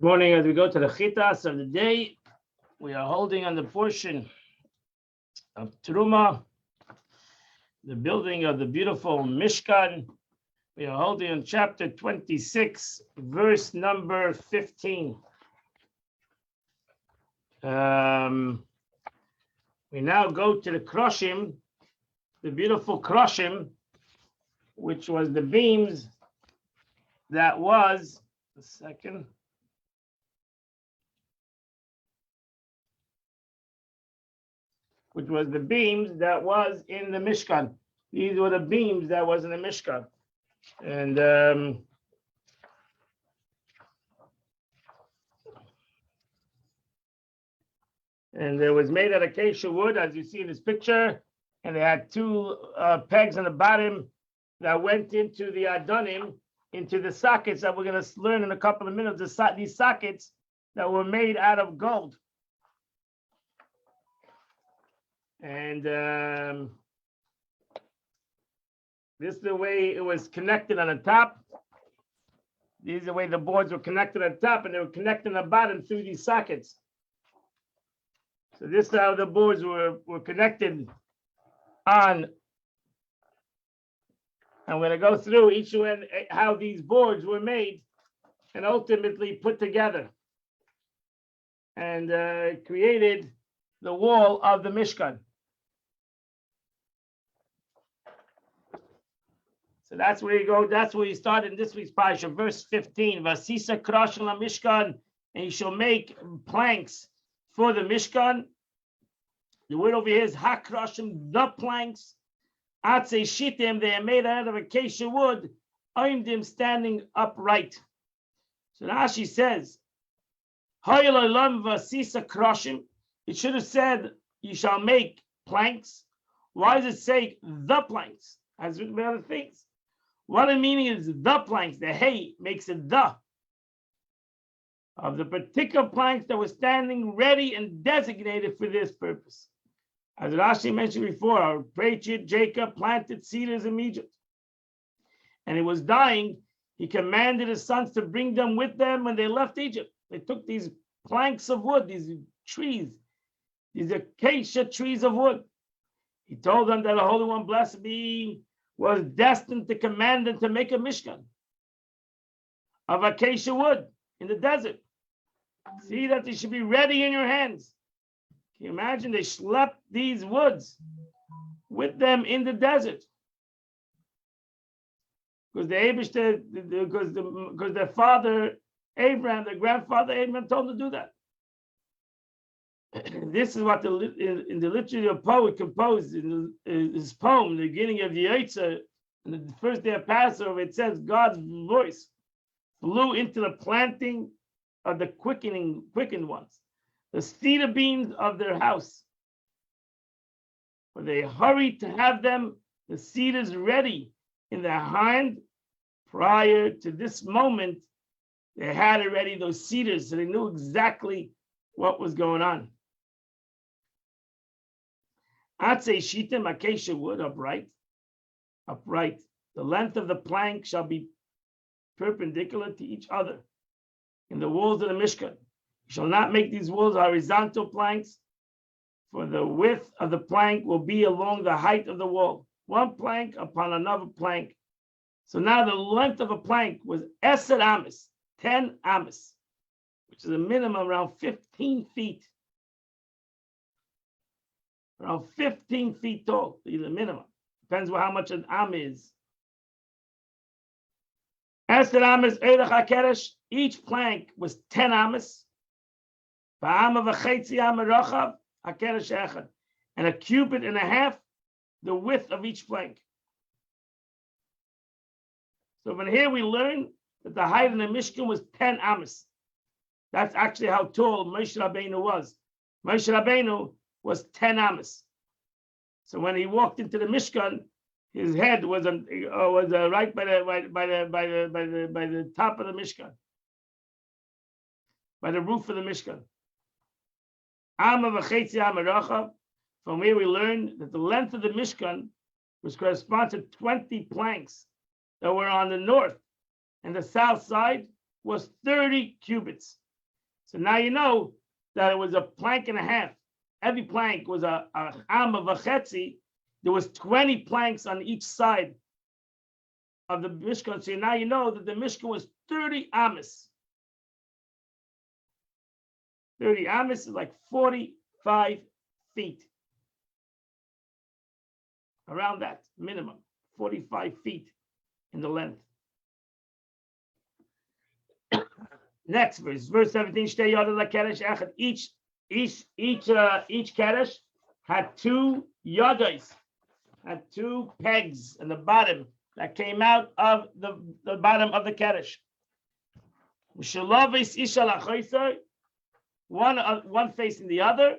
Morning, as we go to the chitas of the day, we are holding on the portion of Teruma, the building of the beautiful Mishkan. We are holding on chapter 26, verse number 15. We now go to the Kroshim, the beautiful Kroshim, which was the beams that was, which was the beams that was in the Mishkan. These were the beams that was in the Mishkan. And it was made out of acacia wood, as you see in this picture. And they had two pegs on the bottom that went into the adonim, into the sockets that we're going to learn in a couple of minutes. These sockets that were made out of gold. And this is the way it was connected on the top. These are the way the boards were connected on the top, and they were connected on the bottom through these sockets. So this is how the boards were connected on. And we're going to go through each one, how these boards were made and ultimately put together and created the wall of the Mishkan. So that's where you go. That's where you start in this week's parasha, verse 15. Vasisa krashim la Mishkan, and you shall make planks for the Mishkan. The word over here is hakrashim, the planks. Atse shitim, they are made out of acacia wood. Oimdim, standing upright. So Rashi says, Hayalaylam vasisa krashim. It should have said, you shall make planks. Why does it say the planks? As with other things. What the meaning is the planks. The hay makes it the. Of the particular planks that were standing ready and designated for this purpose. As Rashi mentioned before, our patriarch Jacob planted cedars in Egypt. And he was dying. He commanded his sons to bring them with them when they left Egypt. They took these planks of wood, these trees, these acacia trees of wood. He told them that the Holy One, blessed be, was destined to command them to make a Mishkan of acacia wood in the desert. See that they should be ready in your hands. Can you imagine? They schlepped these woods with them in the desert because because their father Abraham, their grandfather Abraham, told them to do that. This is what in the literature of poet composed in his poem, the beginning of the Acacia, and the first day of Passover. It says God's voice flew into the planting of the quickened ones, the cedar beams of their house. For they hurried to have them, the cedars, ready in their hand. Prior to this moment, they had already those cedars, so they knew exactly what was going on. Atse shitim, acacia wood, upright. The length of the plank shall be perpendicular to each other in the walls of the Mishkan. You shall not make these walls horizontal planks, for the width of the plank will be along the height of the wall, one plank upon another plank. So now the length of a plank was 10 amas, 10 amas, which is a minimum around 15 feet. Around 15 feet tall, the minimum. Depends on how much an am is. Each plank was 10 amas. And a cubit and a half, the width of each plank. So from here we learn that the height of the Mishkan was 10 amas. That's actually how tall Moshe Rabbeinu was. Moshe Rabbeinu was 10 amas. So when he walked into the Mishkan, his head was right by the top of the Mishkan, by the roof of the Mishkan. From where we learn that the length of the Mishkan was correspond to 20 planks that were on the north, and the south side was 30 cubits. So now you know that it was a plank and a half. Every plank was a am of a chetzi. There was 20 planks on each side of the Mishkan. So now you know that the Mishkan was 30 amas. 30 amas is like 45 feet. Around that minimum, 45 feet in the length. Next verse, verse 17. Each keresh had two yodas, had two pegs in the bottom that came out of the bottom of the keresh. One facing the other.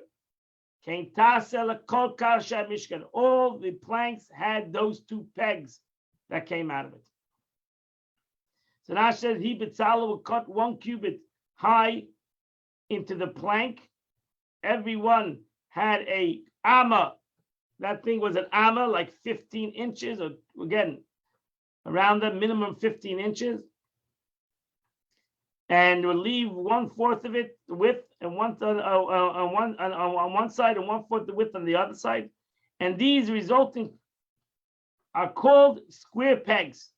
All the planks had those two pegs that came out of it. So now it says he betzalel will cut 1 cubit high into the plank. Everyone had a amma. That thing was an amma, like 15 inches, or again, around the minimum 15 inches. And will leave 1/4 of it the width and on one side and 1/4 the width on the other side. And these resulting are called square pegs.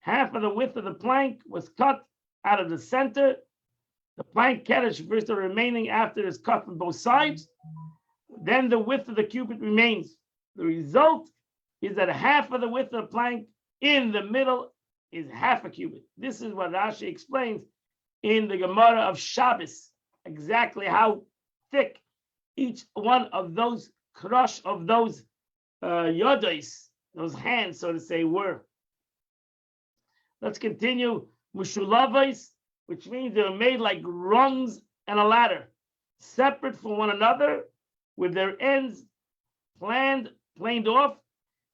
Half of the width of the plank was cut out of the center. The plank keresh versus the remaining after it is cut from both sides. Then the width of the cubit remains. The result is that half of the width of the plank in the middle is half a cubit. This is what Rashi explains in the Gemara of Shabbos, exactly how thick each one of those yodos, those hands, so to say, were. Let's continue. Mushulavais, which means they were made like rungs and a ladder, separate from one another, with their ends planed off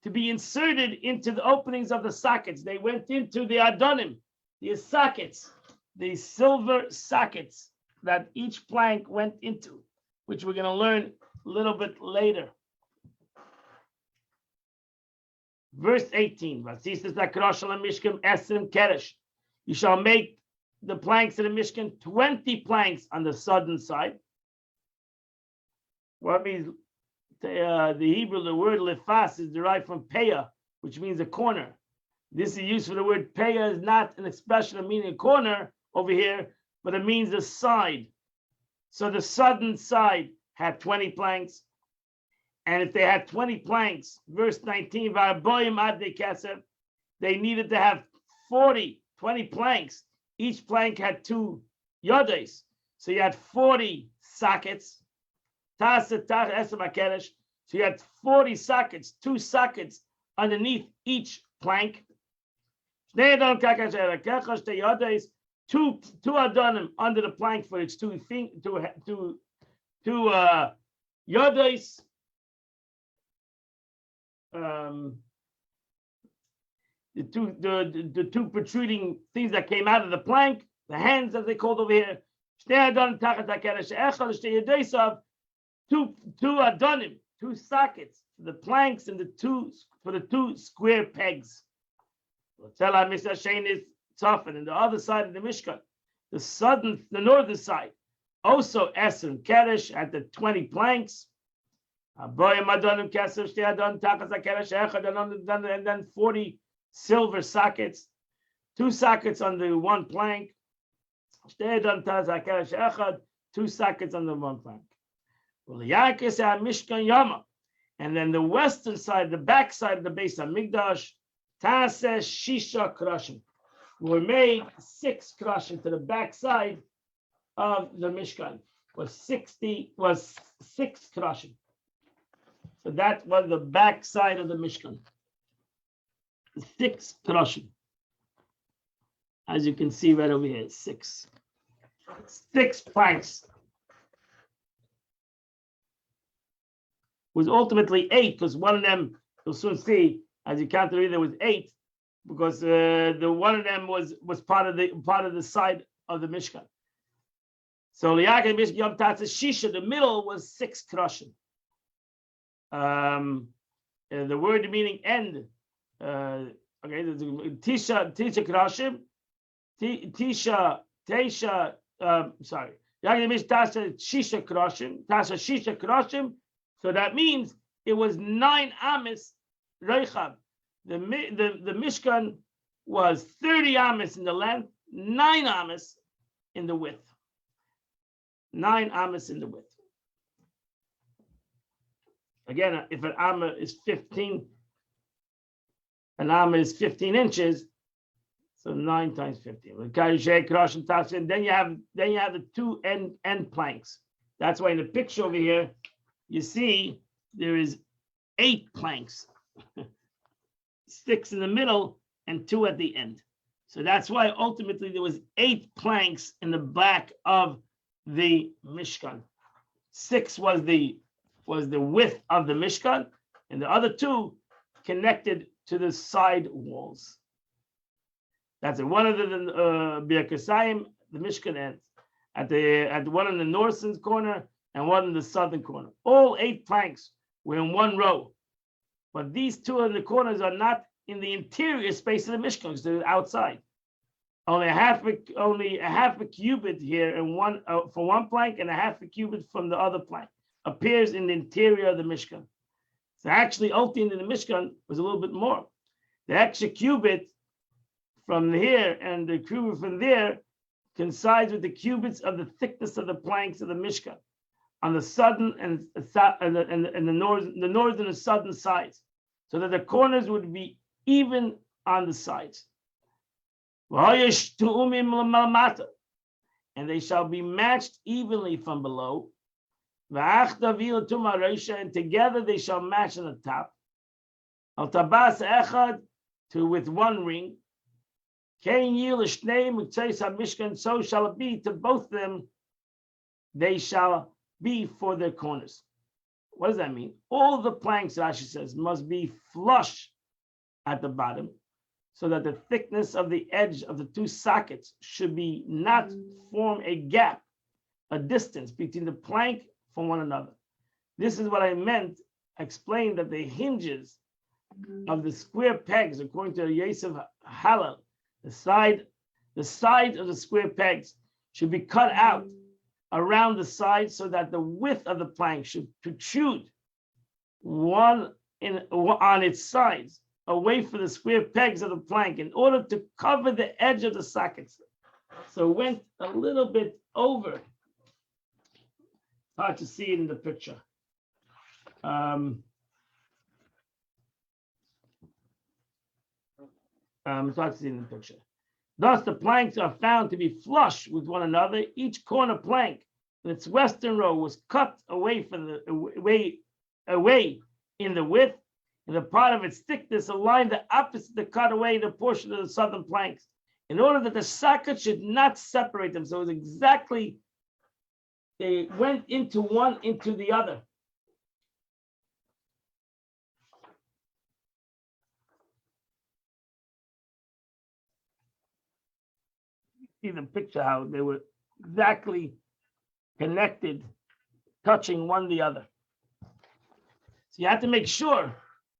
to be inserted into the openings of the sockets. They went into the adonim, the sockets, the silver sockets that each plank went into, which we're going to learn a little bit later. Verse 18. You shall make the planks of the Mishkan 20 planks on the southern side. What means the Hebrew, the word lefas is derived from peah, which means a corner. This is used for the word peah is not an expression of meaning a corner over here, but it means a side. So the southern side had 20 planks. And if they had 20 planks, verse 19, they needed to have 20 planks. Each plank had 2 yodes. So you had 40 sockets. So you had 40 sockets, 2 sockets underneath each plank. 2 adonim under the plank for its 2 yodes. The two protruding things that came out of the plank, the hands as they called over here. 2 adonim, 2 sockets for the planks and for the 2 square pegs. is softened, and the other side of the Mishkan, the northern side, also Eser Keresh at the 20 planks. And then 40 silver sockets, 2 sockets on the 1 plank. 2 sockets on the 1 plank. And then the western side, the back side of the base of Migdash, Shisha Krashim, were made 6 krashim to the back side of the Mishkan. Was 6 krashim. So that was the back side of the Mishkan. 6 krashim. As you can see right over here, 6 planks. Was ultimately 8, because one of them, you'll soon see, as you count it, there was 8, because the one of them was part of the side of the Mishkan. So Liyakim Mishkan Yom Tatzah Shisha, the middle was 6 krashim. The word meaning end. Okay, Tisha krashim, Tisha Teisha sorry. Tasa Shisha Kroshim. So that means it was 9 amis reichab. The Mishkan was 30 amis in the length, 9 amis in the width. 9 amis in the width. Again, if an amma is 15, an amma is 15 inches, so 9 times 15. And then you have the 2 end planks. That's why in the picture over here, you see there is 8 planks, 6 in the middle and 2 at the end. So that's why ultimately there was 8 planks in the back of the Mishkan. 6 was the width of the Mishkan, and the other 2 connected to the side walls. That's it. One of the Birkasayim, the Mishkan ends at one in the northern corner and one in the southern corner. All 8 planks were in one row, but these 2 in the corners are not in the interior space of the Mishkan because they're outside. Only a half a cubit here and one for one plank, and a half a cubit from the other plank appears in the interior of the Mishkan. So actually, ultimately in the Mishkan was a little bit more. The extra cubit from here and the cubit from there coincides with the cubits of the thickness of the planks of the Mishkan on the southern and the northern and southern sides, so that the corners would be even on the sides. And they shall be matched evenly from below. And together they shall match on the top. With one ring. So shall it be to both of them. They shall be for their corners. What does that mean? All the planks, Rashi says, must be flush at the bottom, so that the thickness of the edge of the 2 sockets should be not form a gap, a distance between the plank from one another. This is what I meant. Explained that the hinges of the square pegs, according to Yosef Hallel, the side of the square pegs should be cut out around the side, so that the width of the plank should protrude on its sides, away from the square pegs of the plank, in order to cover the edge of the sockets. So it went a little bit over. Hard to see it in the picture. It's hard to see in the picture. Thus, the planks are found to be flush with one another. Each corner plank in its western row was cut away from the away in the width, and the part of its thickness aligned the opposite to cut away the portion of the southern planks, in order that the socket should not separate them. So it was exactly, they went into one into the other. See the picture how they were exactly connected, touching one the other. So you have to make sure,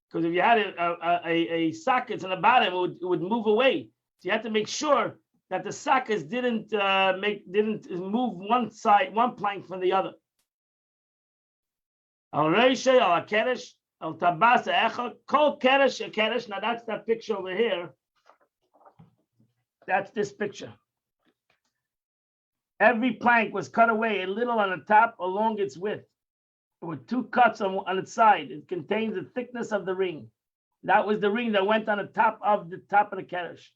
because if you had a socket on the bottom, it would move away. So you have to make sure that the sockets didn't move one side, one plank from the other. Al Reisha, al Akeresh, al Tabasa Echad, Kol Keresh, Akeresh. Now that's that picture over here. That's this picture. Every plank was cut away a little on the top along its width. There were 2 cuts on its side. It contains the thickness of the ring. That was the ring that went on the top of the keresh.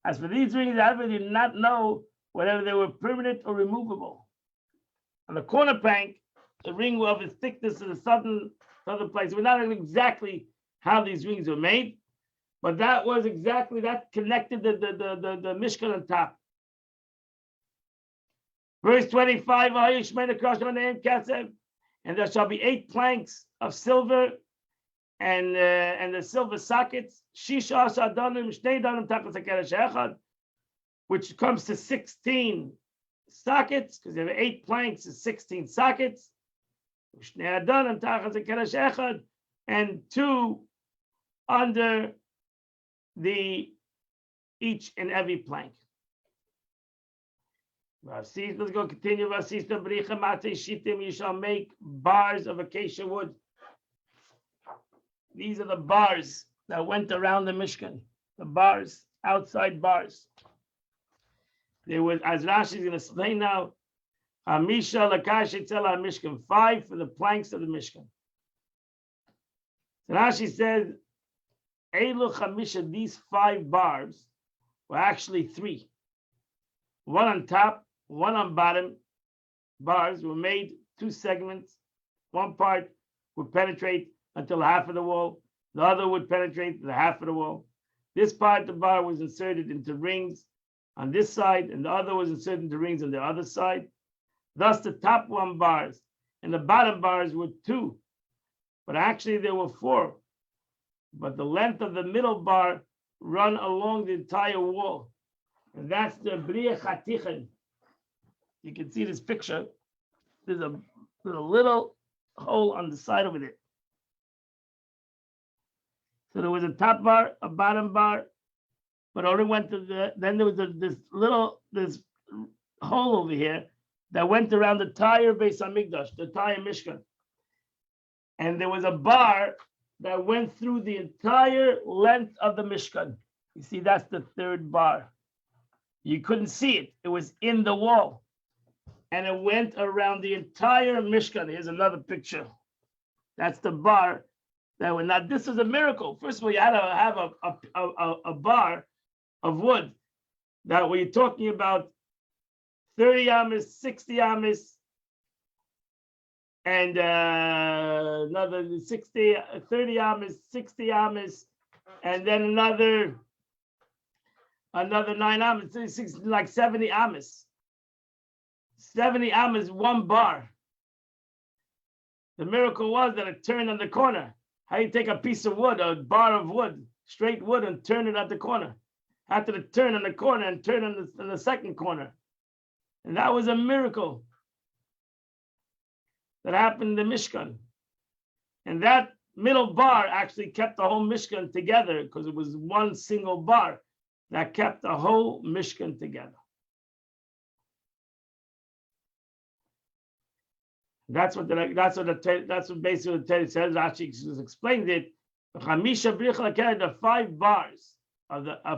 As for these rings, I did not know whether they were permanent or removable. On the corner plank, the ring of its thickness in the southern place. We're not exactly how these rings were made, but that was exactly that connected the Mishkan on top. Verse 25, and there shall be 8 planks of silver and the silver sockets, which comes to 16 sockets, because there are 8 planks and 16 sockets, and 2 under each and every plank. Let's go continue. You shall make bars of acacia wood. These are the bars that went around the Mishkan. The bars, outside bars. There was, as Rashi is going to explain now, Hamisha Acacia Mishkan, 5 for the planks of the Mishkan. So Rashi says, Eilu Hamisha, these 5 bars were actually 3. One on top, one on bottom. Bars were made 2 segments. One part would penetrate until half of the wall. The other would penetrate the half of the wall. This part of the bar was inserted into rings on this side, and the other was inserted into rings on the other side. Thus, the top 1 bars and the bottom bars were 2, but actually there were 4. But the length of the middle bar run along the entire wall, and that's the Bria Chatichen. You can see this picture. There's a little hole on the side over there. So there was a top bar, a bottom bar, but only went to the. Then there was this hole over here that went around the entire Beis Hamikdash, the entire Mishkan, and there was a bar that went through the entire length of the Mishkan. You see, that's the 3rd bar. You couldn't see it; it was in the wall, and it went around the entire Mishkan. Here's another picture. That's the bar. Now, this is a miracle. First of all, you had to have a bar of wood that we're talking about 30 amas, 60 amas, and another 30 amas, 60 amas, and then another 9 amas, like 70 amas. 70 amas, 1 bar. The miracle was that it turned on the corner. How you take a piece of wood, a bar of wood, straight wood, and turn it at the corner? Had to turn on the corner and turn on the second corner. And that was a miracle that happened in the Mishkan. And that middle bar actually kept the whole Mishkan together because it was 1 single bar that kept the whole Mishkan together. That's what basically the Torah says. Rashi explained it. The 5 bars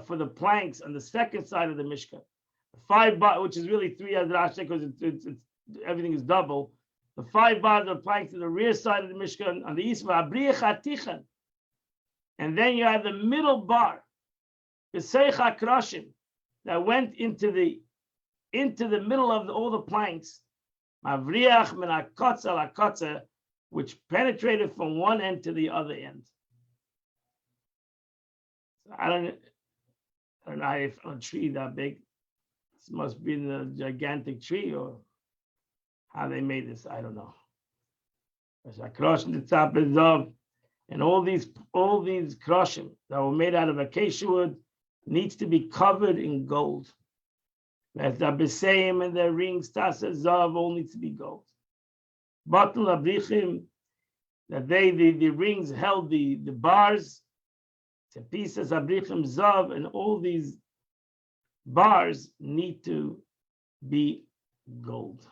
for the planks on the second side of the Mishkan. 5 bars, which is really 3 as Rashi, because it's everything is double. The 5 bars of the planks to the rear side of the Mishkan on the east of, and then you have the middle bar, that went into the middle of all the planks. Which penetrated from one end to the other end. So I don't know if a tree that big. This must be a gigantic tree, or how they made this. I don't know. And all these kroshim that were made out of acacia wood needs to be covered in gold. As the beseim and the rings, tasa zav, all needs to be gold. Batul abrichim, that the rings held the bars. The pieces abrichim zav, and all these bars need to be gold.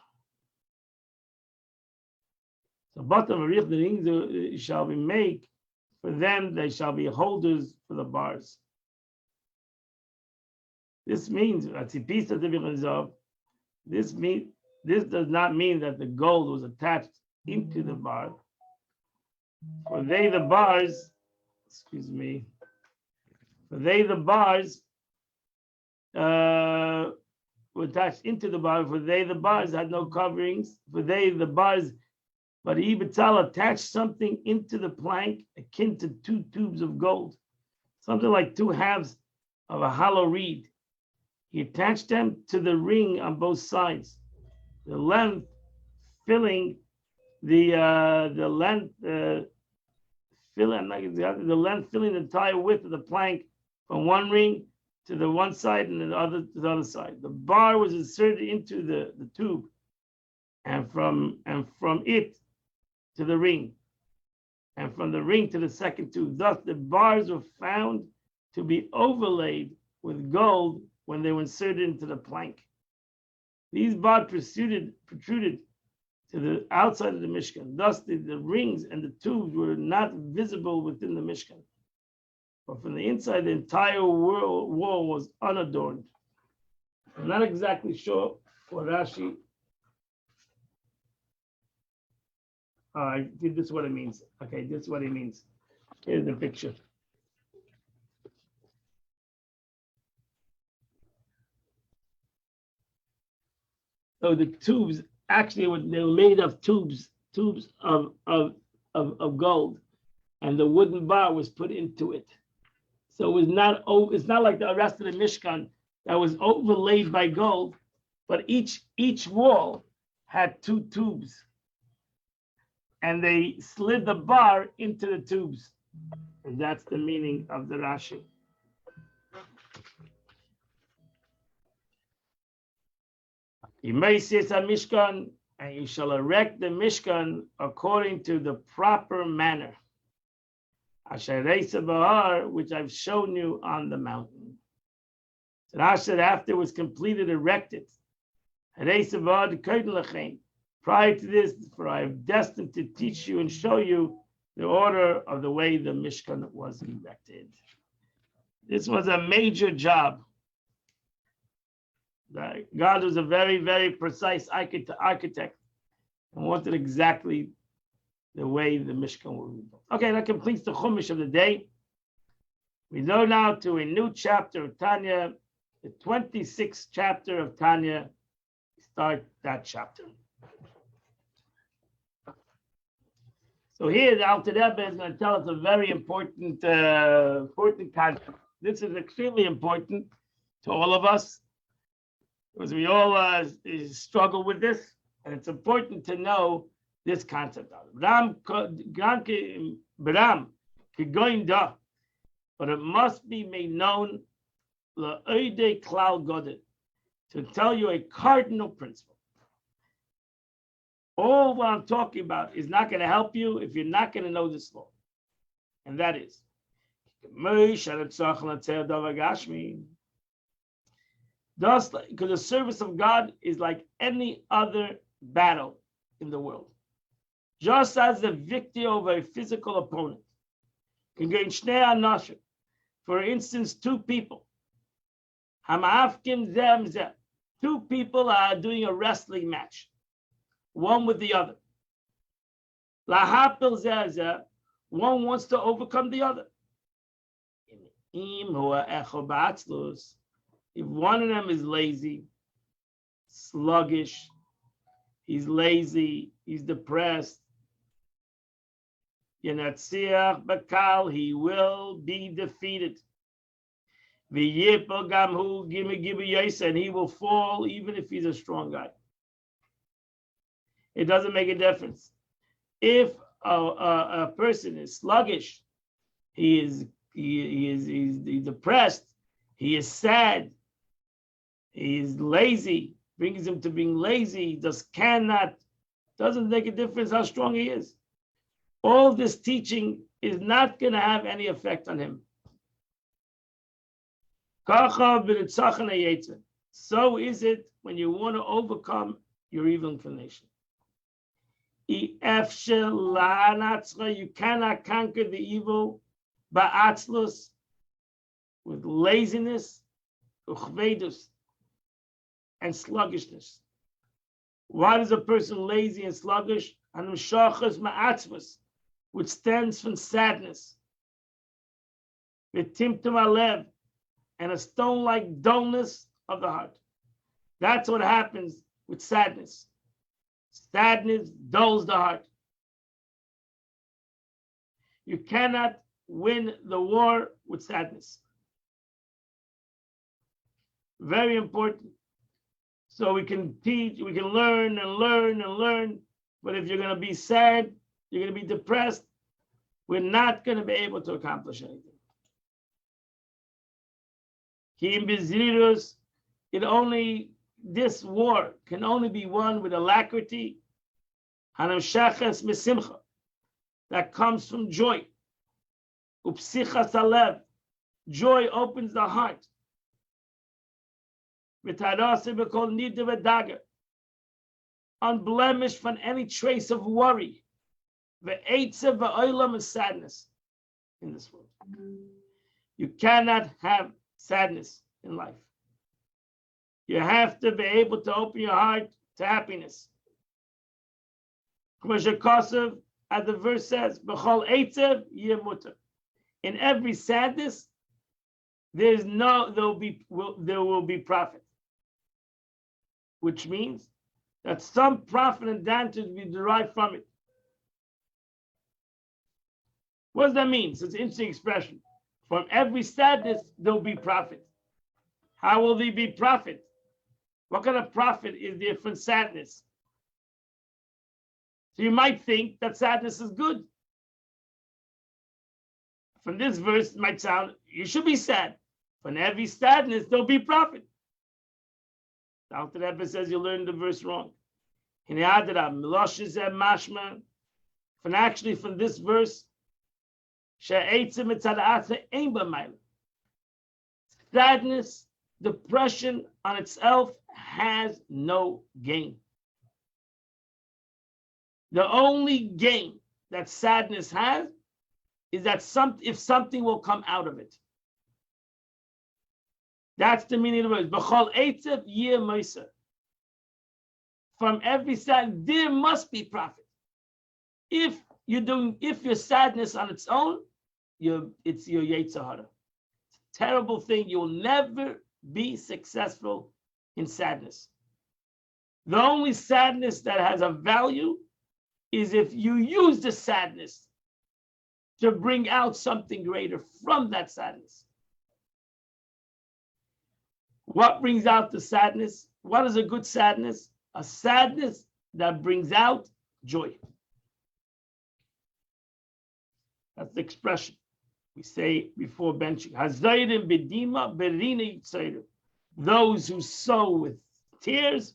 So batul abrich, the rings shall be made for them. They shall be holders for the bars. This means this does not mean that the gold was attached into the bar. For they the bars were attached into the bar. For they the bars had no coverings. For they the bars, but Ibetal attached something into the plank akin to 2 tubes of gold, something like 2 halves of a hollow reed. He attached them to the ring on both sides, the length filling the entire width of the plank from one ring to the one side and the other to the other side. The bar was inserted into the tube, and from it to the ring, and from the ring to the second tube. Thus, the bars were found to be overlaid with gold when they were inserted into the plank. These bars protruded to the outside of the Mishkan. Thus, the rings and the tubes were not visible within the Mishkan. But from the inside, the entire wall was unadorned. I'm not exactly sure what Rashi. This is what it means. Okay, this is what it means. Here's the picture. So the tubes actually they were made of tubes of gold, and the wooden bar was put into it. So it's not like the rest of the Mishkan that was overlaid by gold, but each wall had two tubes, and they slid the bar into the tubes. And that's the meaning of the Rashi. You may say it's a Mishkan, and you shall erect the Mishkan according to the proper manner. Asher Reisa Bahar, which I've shown you on the mountain. So Rashi said after it was completed, erected. Reisa Bahar Koden Lechem. Prior to this, for I have destined to teach you and show you the order of the way the Mishkan was erected. This was a major job. God was a very, very precise architect and wanted exactly the way the Mishkan will be built. Okay, that completes the Chumash of the day. We go now to a new chapter of Tanya, the 26th chapter of Tanya. Start that chapter. So here, the Alter Rebbe is going to tell us a very important concept. This is extremely important to all of us, because we all struggle with this, and it's important to know this concept. But it must be made known to tell you a cardinal principle. All what I'm talking about is not going to help you if you're not going to know this law. And that is, thus, because the service of God is like any other battle in the world. Just as the victory over a physical opponent can gain shnei anashim, for instance, two people. Two people are doing a wrestling match, one with the other. One wants to overcome the other. If one of them is lazy, sluggish, he's lazy, he's depressed, he will be defeated. And he will fall even if he's a strong guy. It doesn't make a difference. If a person is sluggish, he's depressed, he is sad, he is lazy, brings him to being lazy, doesn't make a difference how strong he is. All this teaching is not going to have any effect on him. So is it when you want to overcome your evil inclination. You cannot conquer the evil with laziness, and sluggishness. Why is a person lazy and sluggish? Which stems from sadness. And a stone-like dullness of the heart. That's what happens with sadness. Sadness dulls the heart. You cannot win the war with sadness. Very important. So we can teach, we can learn and learn and learn. But if you're going to be sad, you're going to be depressed, we're not going to be able to accomplish anything. This war can only be won with alacrity, that comes from joy. Joy opens the heart. unblemished from any trace of worry, and sadness in this world. You cannot have sadness in life. You have to be able to open your heart to happiness. As the verse says, in every sadness, there will be profit, which means that some profit and advantage will be derived from it. What does that mean? So it's an interesting expression. From every sadness, there'll be profit. How will there be profit? What kind of profit is there from sadness? So you might think that sadness is good. From this verse, it might sound, you should be sad. From every sadness, there'll be profit. Dr. Rebbe says you learned the verse wrong. From actually, from this verse, sadness, depression on itself has no gain. The only gain that sadness has is that if something will come out of it. That's the meaning of the words. From every sad, there must be profit. If your sadness on its own, it's your Yetzer Hara. It's a terrible thing. You will never be successful in sadness. The only sadness that has a value is if you use the sadness to bring out something greater from that sadness. What brings out the sadness? What is a good sadness? A sadness that brings out joy. That's the expression we say before benching. Those who sow with tears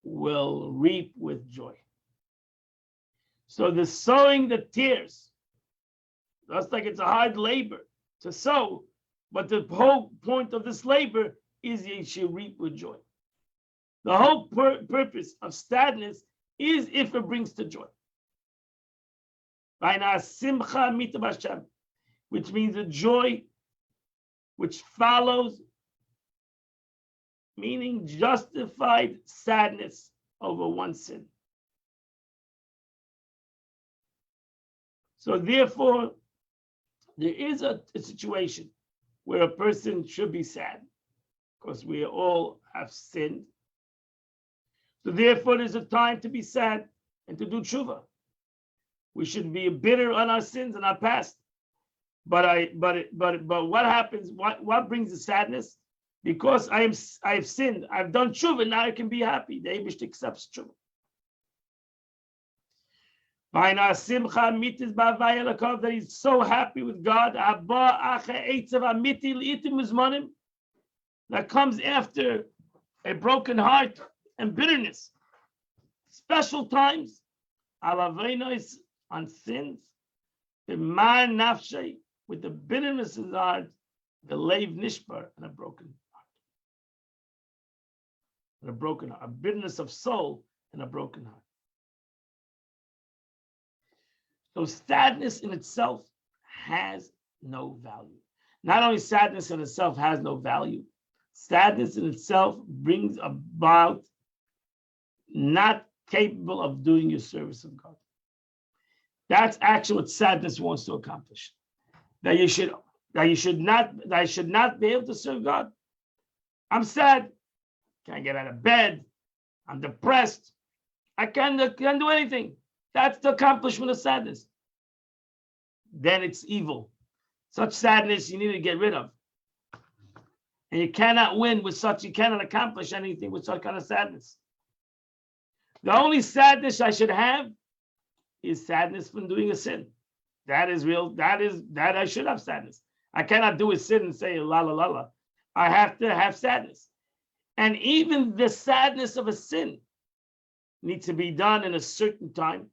will reap with joy. So the sowing the tears, that's like it's a hard labor to sow, but the whole point of this labor is you should reap with joy. The whole purpose of sadness is if it brings to joy. Which means a joy which follows, meaning justified sadness over one sin. So therefore, there is a situation where a person should be sad, because we all have sinned. So therefore, there's a time to be sad and to do tshuva. We should be bitter on our sins and our past. But what happens? What brings the sadness? Because I have sinned, I've done tshuva, now I can be happy. The Eibush accepts tshuva. That he's so happy with God. That comes after a broken heart and bitterness. Special times, on sins, with the bitterness in his heart, the leiv nishbar, and a broken heart. And a broken heart, a bitterness of soul and a broken heart. So sadness in itself has no value. Not only sadness in itself has no value, sadness in itself brings about not capable of doing your service of God. That's actually what sadness wants to accomplish. That I should not be able to serve God. I'm sad. Can't get out of bed. I'm depressed. I can't do anything. That's the accomplishment of sadness. Then it's evil. Such sadness you need to get rid of. And you cannot win with such, you cannot accomplish anything with such kind of sadness. The only sadness I should have is sadness from doing a sin. That is real, that I should have sadness. I cannot do a sin and say la la la la. I have to have sadness. And even the sadness of a sin needs to be done in a certain time.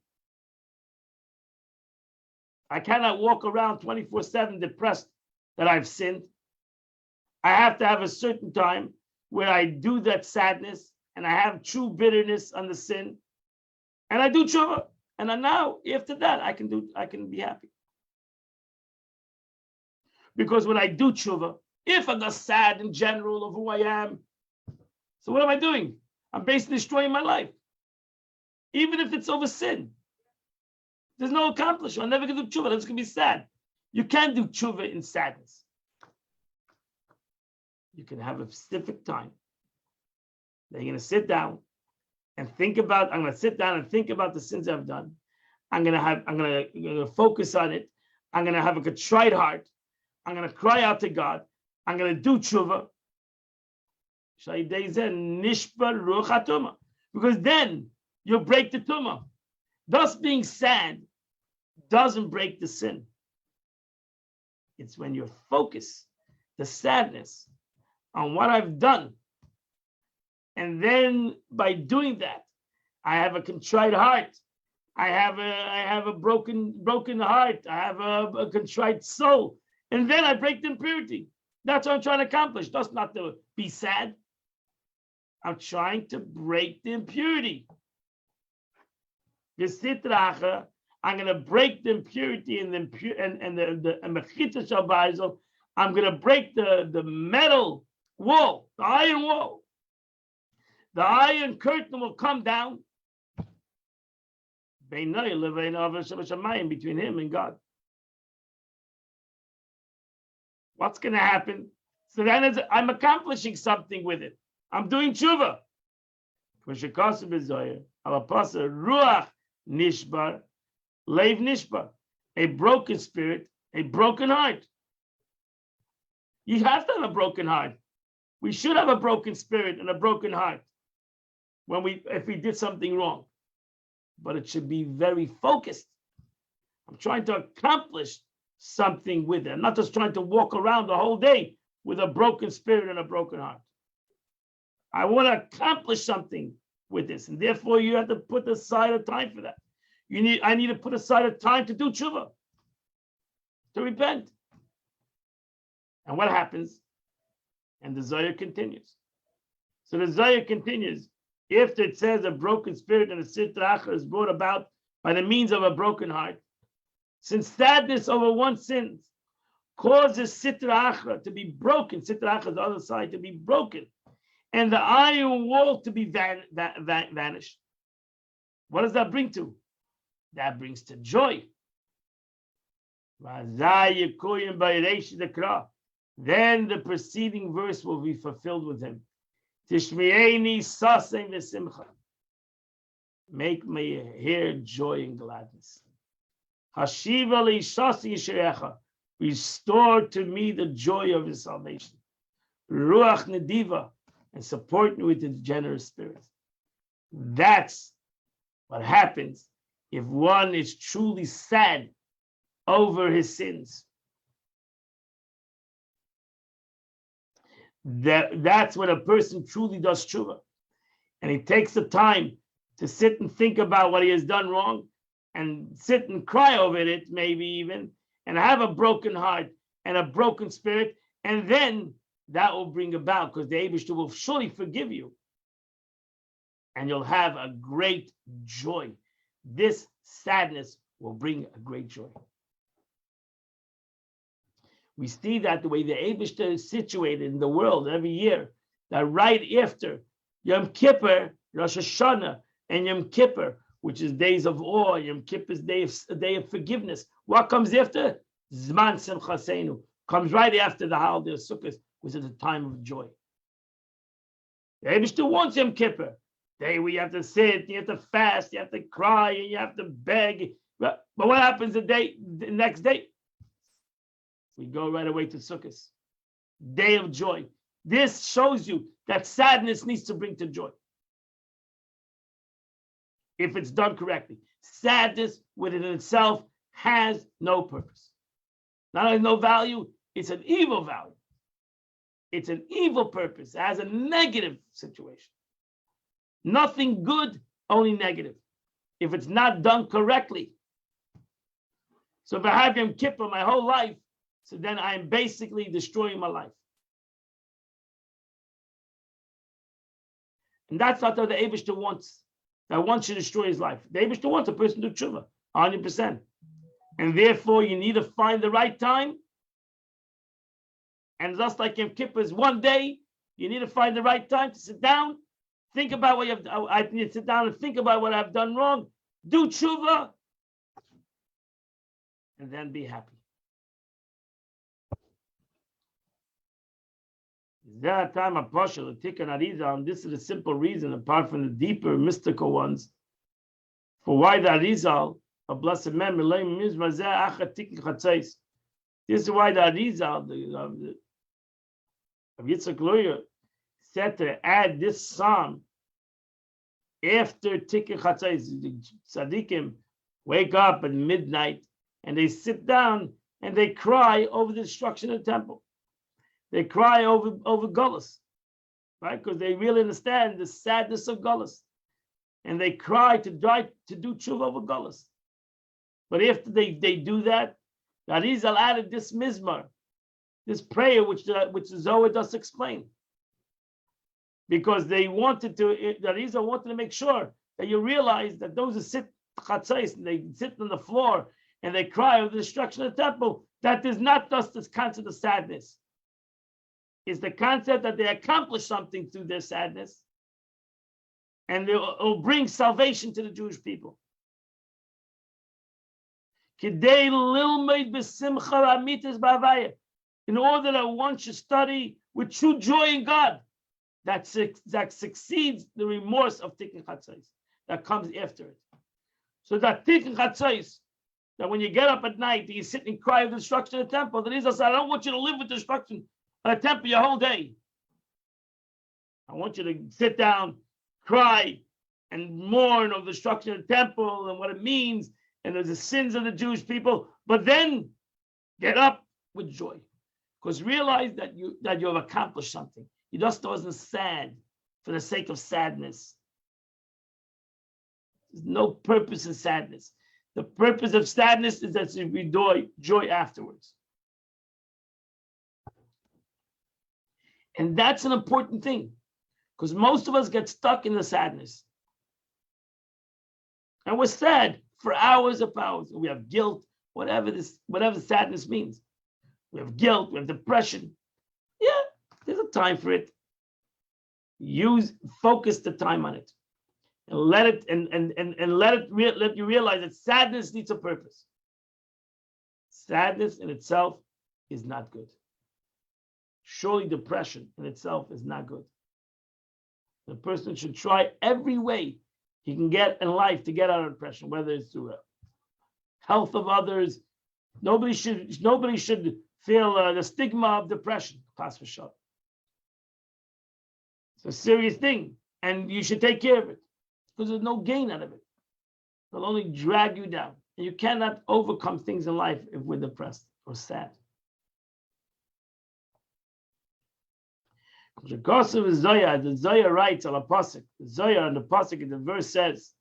I cannot walk around 24/7 depressed that I've sinned. I have to have a certain time where I do that sadness and I have true bitterness on the sin, and I do tshuva, and now after that I can be happy. Because when I do tshuva, if I got sad in general of who I am, so what am I doing? I'm basically destroying my life. Even if it's over sin. There's no accomplishment. I'm never going to do tshuva. That's going to be sad. You can't do tshuva in sadness. You can have a specific time. Then you're going to sit down and think about, I'm going to sit down and think about the sins I've done. I'm going to focus on it. I'm going to have a contrite heart. I'm going to cry out to God. I'm going to do tshuva. Because then you'll break the tumah. Thus being sad doesn't break the sin. It's when you focus the sadness on what I've done. And then by doing that, I have a contrite heart. I have a broken heart. I have a contrite soul. And then I break the impurity. That's what I'm trying to accomplish. That's not to be sad. I'm trying to break the impurity. I'm going to break the impurity and the mechita shabbaizol. I'm going to break the metal wall, the iron wall. The iron curtain will come down between him and God. What's going to happen? So then I'm accomplishing something with it. I'm doing tshuva. Ruach nishbar, leiv nishbar. A broken spirit, a broken heart. You have to have a broken heart. We should have a broken spirit and a broken heart if we did something wrong. But it should be very focused. I'm trying to accomplish something with it. I'm not just trying to walk around the whole day with a broken spirit and a broken heart. I want to accomplish something with this, and therefore you have to put aside a time for that. I need to put aside a time to do tshuva, to repent. And what happens? And the Zohar continues. So the Zohar continues. If it says a broken spirit and a sitra achra is brought about by the means of a broken heart, since sadness over one's sins causes sitra achra to be broken, sitra achra is the other side, to be broken, and the iron wall to be vanished. What does that bring to? That brings to joy. Then the preceding verse will be fulfilled with him. Tishmi'eni sasem v'simcha. Make me hear joy and gladness. Hashiva li shasi yisherecha. Restore to me the joy of his salvation. Ruach nediva. And support me with his generous spirit. That's what happens if one is truly sad over his sins. That's when a person truly does tshuva. And he takes the time to sit and think about what he has done wrong and sit and cry over it, maybe even, and have a broken heart and a broken spirit. And then that will bring about, because the Eibishter will surely forgive you. And you'll have a great joy. This sadness will bring a great joy. We see that the way the Eibishter is situated in the world every year, that right after Yom Kippur, Rosh Hashanah, and Yom Kippur, which is days of awe, Yom Kippur is a day of forgiveness. What comes after? Zman Simchaseinu. Comes right after the holiday of Sukkot, which is a time of joy. The Eibishter wants Yom Kippur. Day where you have to sit, you have to fast, you have to cry, and you have to beg. But what happens the next day? We go right away to Sukkot. Day of joy. This shows you that sadness needs to bring to joy. If it's done correctly. Sadness within itself has no purpose. Not only no value, it's an evil value. It's an evil purpose. It has a negative situation. Nothing good, only negative. If it's not done correctly. So if I have Yom Kippur my whole life, so then I'm basically destroying my life. And that's not what the Eibishter wants. That wants to destroy his life. The Eibishter wants a person to do tshuva, 100%. And therefore, you need to find the right time. And just like Yom Kippur is one day, you need to find the right time to sit down, think about what you have. I need to sit down and think about what I've done wrong, do tshuva, and then be happy. That time of partial tikkun arizal, and this is a simple reason, apart from the deeper mystical ones, for why the arizal of blessed memory. This is why the arizal of Yitzchak Lawyer said to add this psalm after tikkun chatzos. The tzaddikim wake up at midnight and they sit down and they cry over the destruction of the temple. They cry over Gullus, right? Because they really understand the sadness of Gullus. And they cry to do tshuva over Gullus. But after they do that, the Arizal added this mizmar, this prayer, which the Zohar does explain. Because the Arizal wanted to make sure that you realize that those who sit chatzos, and they sit on the floor and they cry over the destruction of the temple, that is not just this concept of sadness. Is the concept that they accomplish something through their sadness, and it will bring salvation to the Jewish people. In order that one should study with true joy in God, that succeeds the remorse of tikkun chatzos that comes after it. So that tikkun chatzos, that when you get up at night, you sit and cry of the destruction of the temple. Then he says, I don't want you to live with destruction a temple your whole day. I want you to sit down, cry, and mourn over the destruction of the temple and what it means, and there's the sins of the Jewish people. But then get up with joy, because realize that you have accomplished something. You just wasn't sad for the sake of sadness. There's no purpose in sadness. The purpose of sadness is that you enjoy joy afterwards. And that's an important thing, because most of us get stuck in the sadness. And we're sad for hours upon hours. We have guilt, whatever sadness means. We have guilt, we have depression. Yeah, there's a time for it. Focus the time on it. And let you realize that sadness needs a purpose. Sadness in itself is not good. Surely depression in itself is not good. The person should try every way he can get in life to get out of depression, whether it's through health of others. Nobody should feel the stigma of depression. Pass for sure. It's a serious thing, and you should take care of it, because there's no gain out of it. It'll only drag you down, and you cannot overcome things in life if we're depressed or sad. The Zohar writes on a pasuk. The Zohar on the pasuk in the verse says,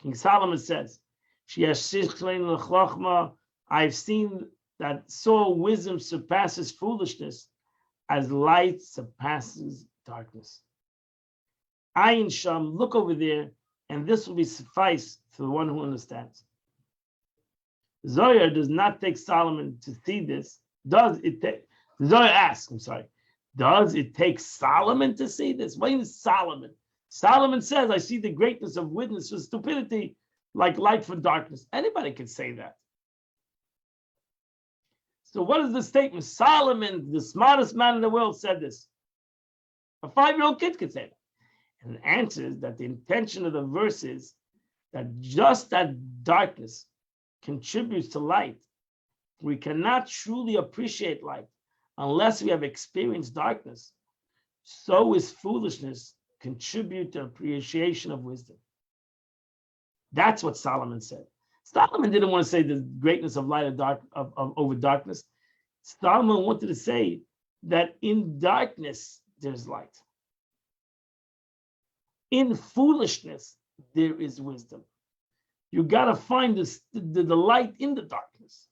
King Solomon says, I've seen that so wisdom surpasses foolishness, as light surpasses darkness. Ayin Sham, look over there, and this will be suffice for the one who understands. Zohar does not take Solomon to see this. Does it take? Zohar asks, does it take Solomon to see this? What is Solomon? Solomon says, I see the greatness of witness for stupidity like light for darkness. Anybody can say that. So what is the statement? Solomon, the smartest man in the world, said this. A 5-year-old kid could say that. And the answer is that the intention of the verse is that just that darkness contributes to light. We cannot truly appreciate light unless we have experienced darkness. So is foolishness contribute to appreciation of wisdom. That's what Solomon said. Solomon didn't want to say the greatness of light over darkness. Solomon wanted to say that in darkness there's light. In foolishness there is wisdom. You got to find the light in the darkness.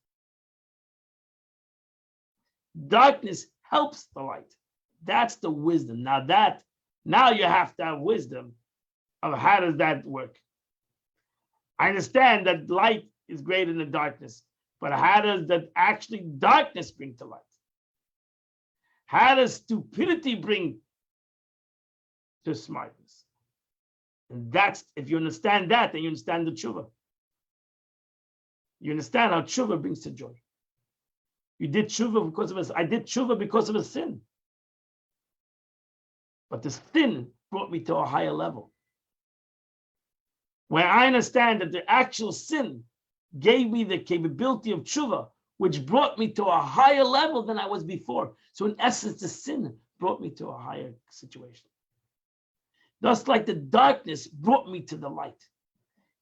Darkness helps the light. That's the wisdom. Now that Now you have to have wisdom of how does that work. I understand that light is greater than darkness, but how does that actually darkness bring to light? How does stupidity bring to smartness? And that's, if you understand that, then you understand the tshuva. You understand how tshuva brings to joy. You did tshuva because of us. I did tshuva because of a sin. But the sin brought me to a higher level. Where I understand that the actual sin gave me the capability of tshuva, which brought me to a higher level than I was before. So in essence, the sin brought me to a higher situation. Just like the darkness brought me to the light.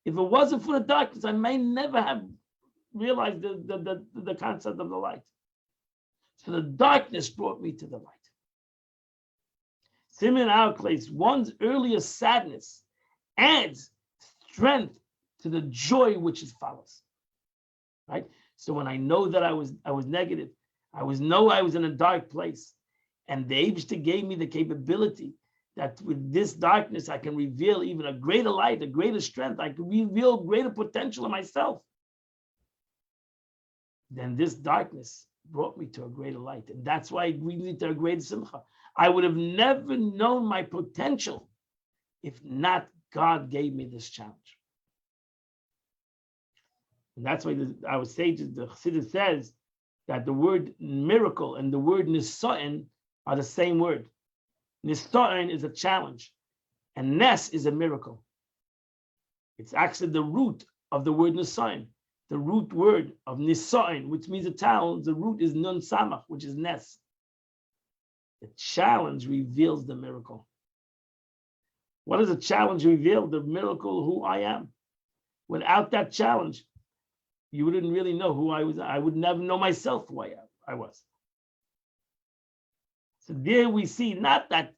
If it wasn't for the darkness, I may never have realized the concept of the light. So the darkness brought me to the light. Similar in our case, one's earlier sadness adds strength to the joy which follows. Right? So when I know that I was negative, I was in a dark place, and the Eibishter gave me the capability that with this darkness I can reveal even a greater light, a greater strength. I can reveal greater potential in myself. Then this darkness brought me to a greater light, and that's why it brings me to a greater simcha. I would have never known my potential if not God gave me this challenge. And that's why our sages, the Chassidus says that the word miracle and the word nisa'in are the same word. Nisa'in is a challenge, and nes is a miracle. It's actually the root of the word nisa'in. The root word of nisa'in, which means a challenge, the root is nun samach, which is nes. The challenge reveals the miracle. What does a challenge reveal? The miracle, who I am. Without that challenge, you wouldn't really know who I was. I would never know myself who I was. So there we see not that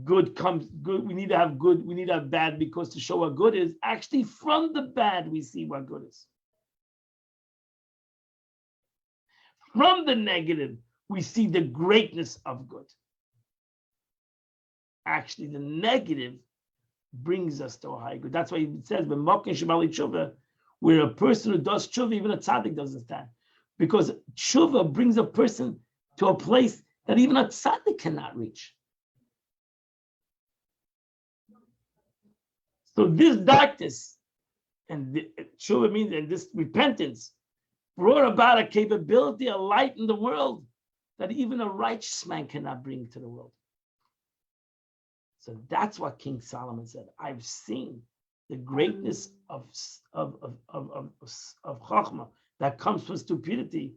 good comes good. We need to have good. We need to have bad because to show what good is. Actually, from the bad, we see what good is. From the negative, we see the greatness of good. Actually, the negative brings us to a high good. That's why it says, where a person who does tshuva, even a tzaddik doesn't stand. Because tshuva brings a person to a place that even a tzaddik cannot reach. So this darkness, and tshuva means, and this repentance, brought about a capability, a light in the world that even a righteous man cannot bring to the world. So that's what King Solomon said. I've seen the greatness of chachma that comes from stupidity,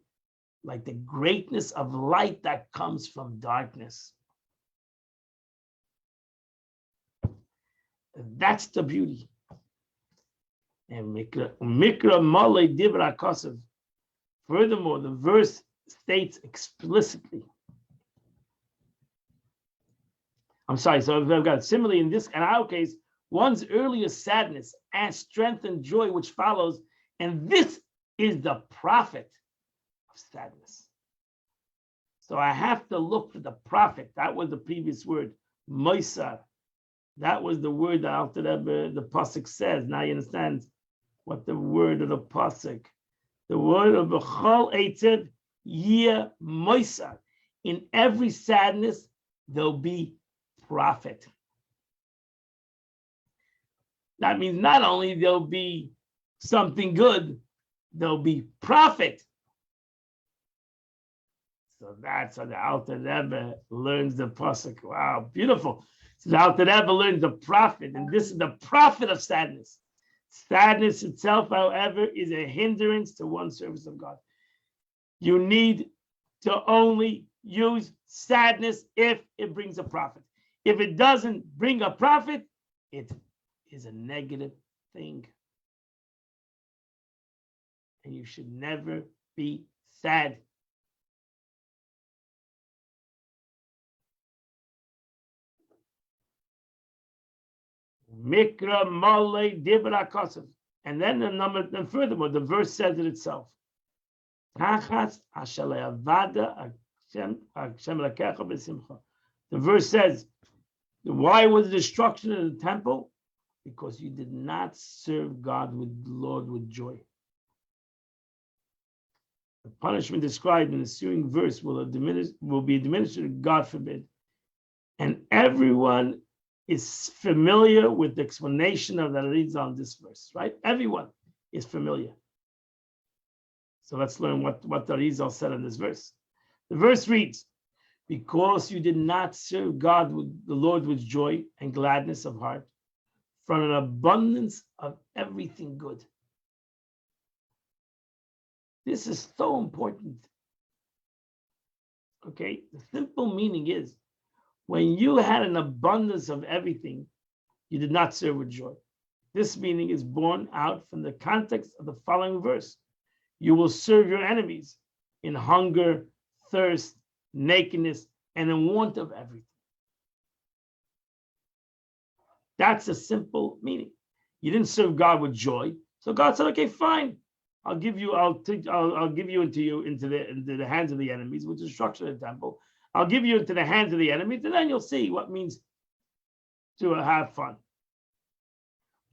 like the greatness of light that comes from darkness. That's the beauty. And mikra male dibra kosev. Furthermore, the verse states explicitly. I'm sorry. So I've got similarly in our case, one's earlier sadness and strength and joy which follows, and this is the profit of sadness. So I have to look for the profit. That was the previous word, moisar. That was the word that after that the pasuk says. Now you understand what the word of the pasuk. The word of b'chol eitzev yeh moisar. In every sadness there'll be profit. That means not only there'll be something good, there'll be profit. So that's how the Alter Rebbe learns the pasuk. Wow, beautiful. So the Alter Rebbe learns the profit, and this is the profit of sadness. Sadness itself, however, is a hindrance to one's service of God. You need to only use sadness if it brings a profit. If it doesn't bring a profit, it is a negative thing. And you should never be sad. Mikra male dibra kosev. And then then furthermore, the verse says it itself. The verse says, Why was the destruction of the temple? Because you did not serve God with the Lord with joy. The punishment described in the ensuing verse will be administered, God forbid. And everyone is familiar with the explanation of the Arizal on this verse, right? Everyone is familiar. So let's learn what the Arizal said in this verse. The verse reads, because you did not serve God with the Lord with joy and gladness of heart, from an abundance of everything good. This is so important. Okay, the simple meaning is when you had an abundance of everything, you did not serve with joy. This meaning is born out from the context of the following verse. You will serve your enemies in hunger, thirst, nakedness, and in want of everything. That's a simple meaning. You didn't serve God with joy, so God said, "Okay, fine. I'll give you into the hands of the enemies, which is destruction of the temple. I'll give you into the hands of the enemies, and then you'll see what it means to have fun."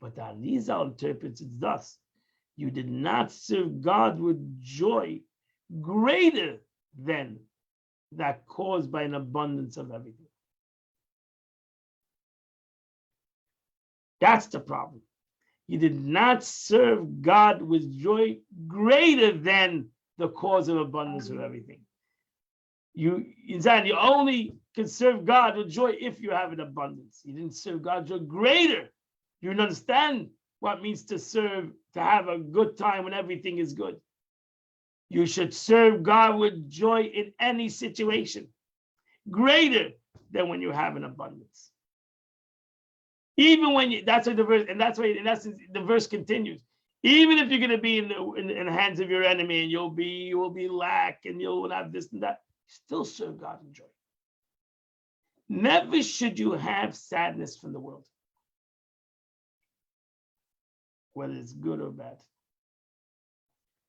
But the Arizal interprets it thus: you did not serve God with joy greater than that caused by an abundance of everything. That's the problem. You did not serve God with joy greater than the cause of abundance of everything. You only can serve God with joy if you have an abundance. You didn't serve God with joy greater. You didn't understand what it means to serve, to have a good time when everything is good. You should serve God with joy in any situation, greater than when you have an abundance. Even when you, that's why the verse, and that's why in essence the verse continues. Even if you're going to be in the hands of your enemy and you will be lack and you'll have this and that, still serve God in joy. Never should you have sadness from the world, whether it's good or bad.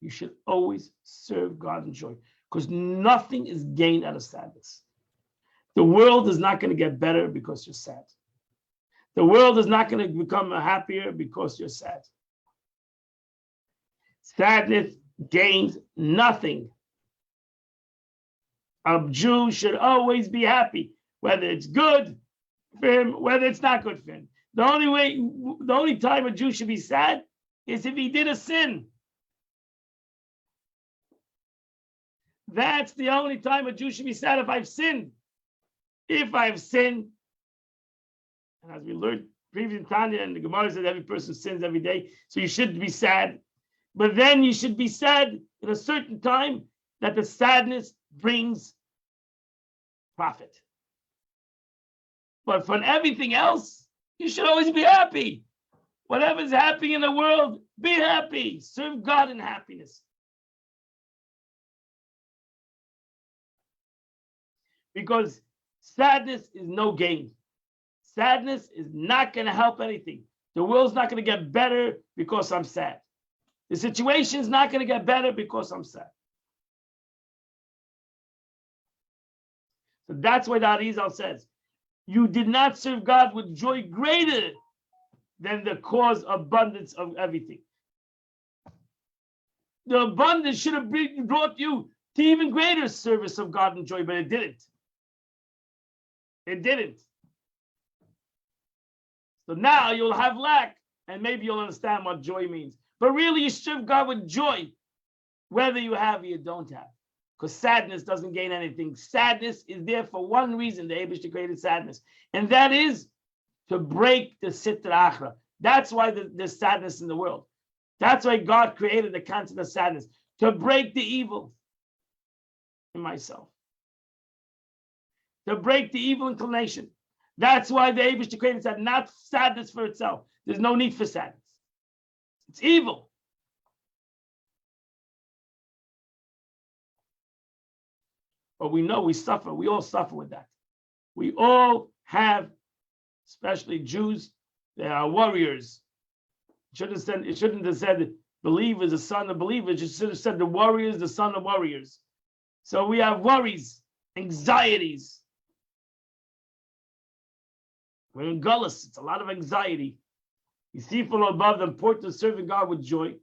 You should always serve God in joy, because nothing is gained out of sadness. The world is not going to get better because you're sad. The world is not going to become happier because you're sad. Sadness gains nothing. A Jew should always be happy, whether it's good for him, whether it's not good for him. The only time a Jew should be sad is if he did a sin. That's the only time a Jew should be sad, if I've sinned. If I've sinned, and as we learned previously in Tanya, and the Gemara said every person sins every day, so you should be sad. But then you should be sad in a certain time that the sadness brings profit. But for everything else, you should always be happy. Whatever's happening in the world, be happy. Serve God in happiness. Because sadness is no gain. Sadness is not going to help anything. The world's not going to get better because I'm sad. The situation is not going to get better because I'm sad. So that's why the Arizal says, you did not serve God with joy greater than the cause abundance of everything. The abundance should have brought you to even greater service of God and joy, but it didn't. It didn't. So now you'll have lack, and maybe you'll understand what joy means. But really, you serve God with joy, whether you have or you don't have. Because sadness doesn't gain anything. Sadness is there for one reason. The Eibishter created sadness, and that is to break the Sitra Achra. That's why there's sadness in the world. That's why God created the concept of sadness, to break the evil in myself, to break the evil inclination. That's why the Eibishter created sadness, not sadness for itself. There's no need for sadness. It's evil. But we know we suffer. We all suffer with that. We all have, especially Jews, they are warriors. It shouldn't have said believers, the son of believers. It should have said the warriors, the son of warriors. So we have worries, anxieties. We're in gullus. It's a lot of anxiety. You see from above the importance of serving God with joy.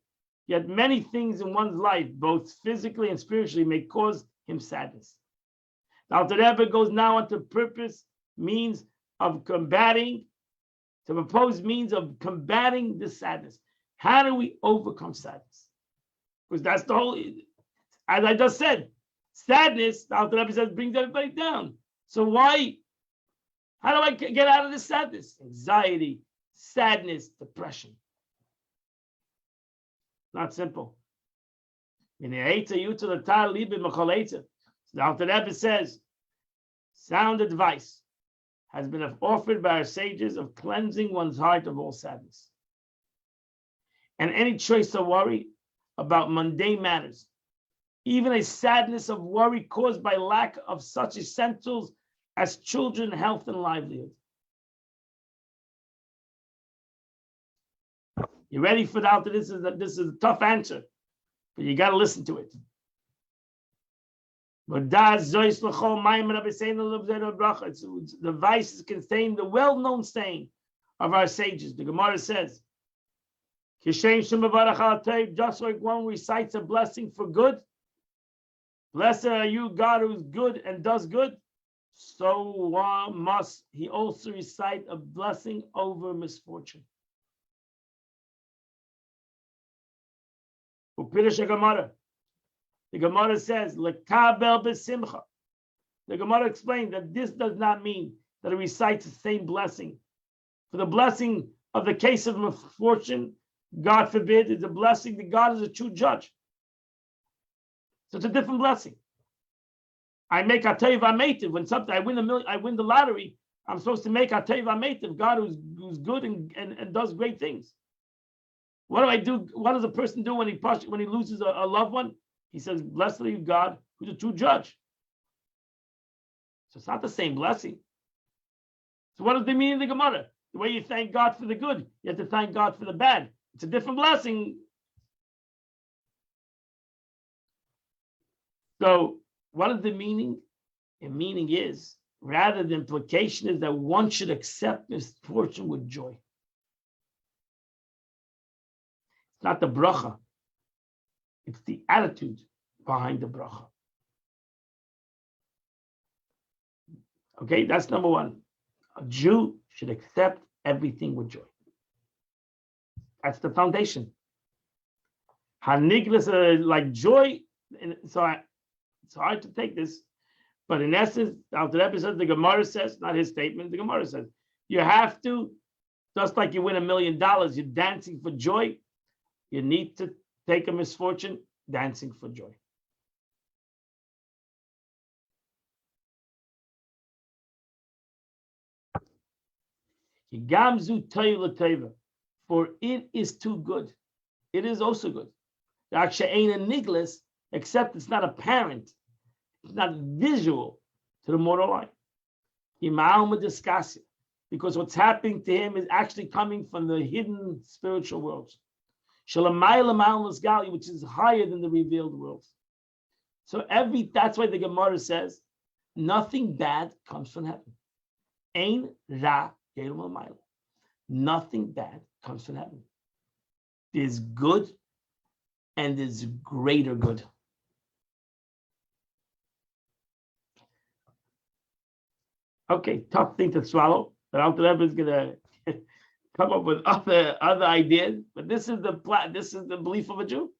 Yet many things in one's life, both physically and spiritually, may cause him sadness. The Alter Rebbe goes now on to means of combating this sadness. How do we overcome sadness? Because that's the whole, as I just said, sadness, the Alter Rebbe says, brings everybody down. So how do I get out of this sadness? Anxiety, sadness, depression. Not simple. The Alter Rebbe says, sound advice has been offered by our sages of cleansing one's heart of all sadness and any trace of worry about mundane matters, even a sadness of worry caused by lack of such essentials as children, health, and livelihood. You ready for that? This is a tough answer, but you got to listen to it. The vices contain the well-known saying of our sages. The Gemara says, just like one recites a blessing for good, blessed are you, God, who is good and does good, so must he also recite a blessing over misfortune. The Gemara says, Lekabel b'simcha. The Gemara explained that this does not mean that it recites the same blessing. For the blessing of the case of misfortune, God forbid, is a blessing that God is a true judge. So it's a different blessing. I make atayv ametiv when something I win the lottery. I'm supposed to make atayv ametiv, God who's good and does great things. What do I do? What does a person do when he loses a loved one? He says, "Blessed are you, God, who's a true judge." So it's not the same blessing. So what does the meaning of the Gemara? The way you thank God for the good, you have to thank God for the bad. It's a different blessing. So what is the meaning? The meaning is, rather the implication is that one should accept misfortune with joy. It's not the bracha. It's the attitude behind the bracha. Okay, that's number one. A Jew should accept everything with joy. That's the foundation. Haniglas, like joy, it's hard to take this, but in essence, Alter Rebbe says, the Gemara says, not his statement, the Gemara says, you have to, just like you win $1 million, you're dancing for joy, you need to take a misfortune, dancing for joy. For it is too good. It is also good. Except it's not apparent, it's not visual to the mortal eye. Because what's happening to him is actually coming from the hidden spiritual worlds, which is higher than the revealed worlds. So that's why the Gemara says nothing bad comes from heaven. Ein ra nothing bad comes from heaven. There's good and there's greater good. Okay, tough thing to swallow, but Alter Rebbe is gonna come up with other ideas. But this is the belief of a Jew.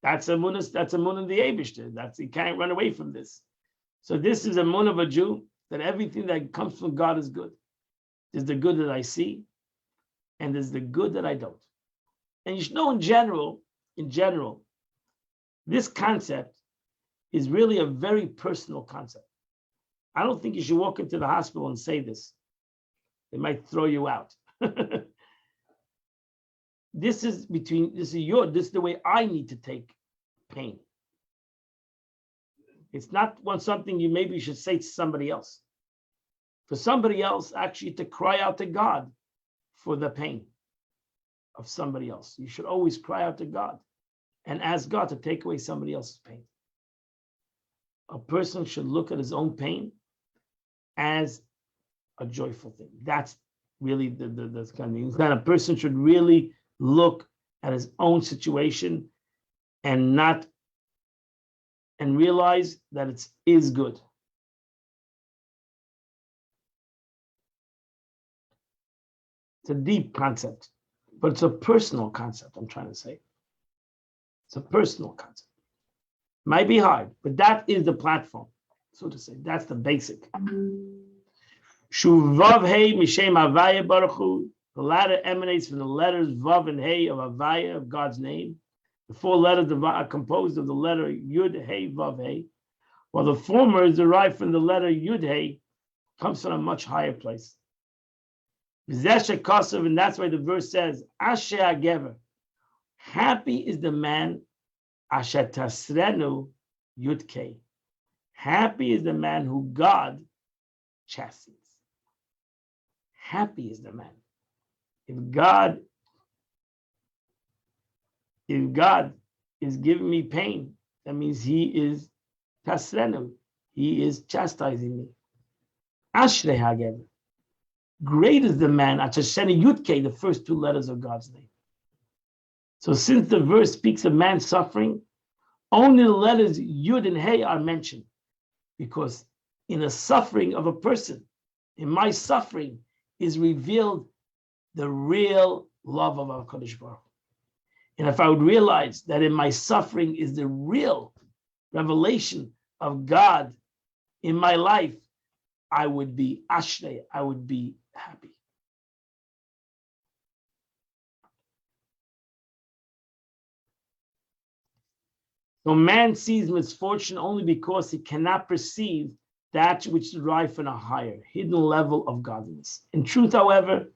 That's a mun in the Eibishter. You can't run away from this. So this is a mun of a Jew, that everything that comes from God is good. There's the good that I see, and there's the good that I don't. And you should know in general, this concept is really a very personal concept. I don't think you should walk into the hospital and say this. They might throw you out. This is the way I need to take pain. It's not something you maybe should say to somebody else. For somebody else, actually, to cry out to God for the pain of somebody else. You should always cry out to God and ask God to take away somebody else's pain. A person should look at his own pain as a joyful thing. That's really the kind of thing. That a person should really look at his own situation and realize that it is good. It's a deep concept, but it's a personal concept, I'm trying to say. It's a personal concept. Might be hard, but that is the platform, so to say. That's the basic. Shuv Vav Hey Mishem Havaya Baruch Hu. The latter emanates from the letters Vav and Hey of Havaya, of God's name. The four letters are composed of the letter Yud Hey Vav Hey, while the former is derived from the letter Yud Hey, comes from a much higher place. And that's why the verse says, Asher HaGever, happy is the man, Asher Tasrenu Yudkei. Happy is the man who God chastens. Happy is the man. If God is giving me pain, that means he is Tasrenu. He is chastising me. Ashrei HaGever. Great is the man, Achasheni Yudke, the first two letters of God's name. So since the verse speaks of man suffering, only the letters Yud and Hey are mentioned. Because in the suffering of a person, in my suffering, is revealed the real love of HaKadosh Baruch Hu. And if I would realize that in my suffering is the real revelation of God in my life, I would be ashrei, I would be happy. So man sees misfortune only because he cannot perceive that which derives from a higher, hidden level of godliness. In truth, however,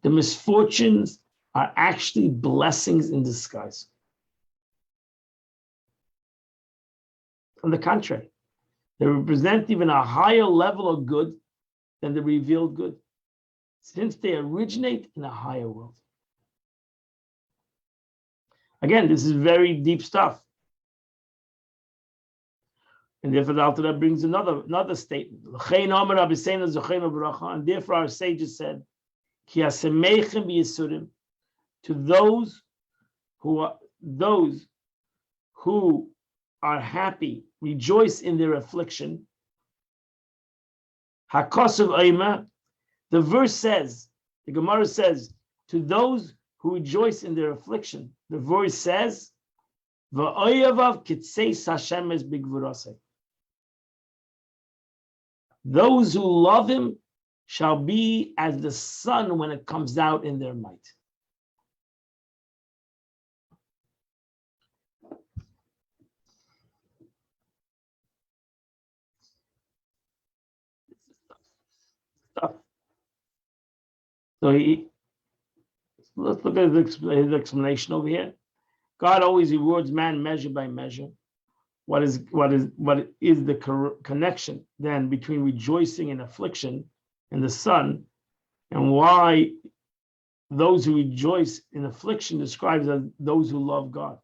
the misfortunes are actually blessings in disguise. On the contrary, they represent even a higher level of good than the revealed good, since they originate in a higher world. Again, this is very deep stuff. And therefore, the Alter Rebbe brings another statement. And therefore, our sages said, to those who are happy, rejoice in their affliction. Hakosov Oima, the verse says, the Gemara says, to those who rejoice in their affliction, the verse says, V'oyavav kitseis Hashem es bigvurasei. Those who love him shall be as the sun when it comes out in their might. So let's look at his explanation over here. God always rewards man measure by measure. What is the connection then between rejoicing and affliction and the sun, and why those who rejoice in affliction describes as those who love God?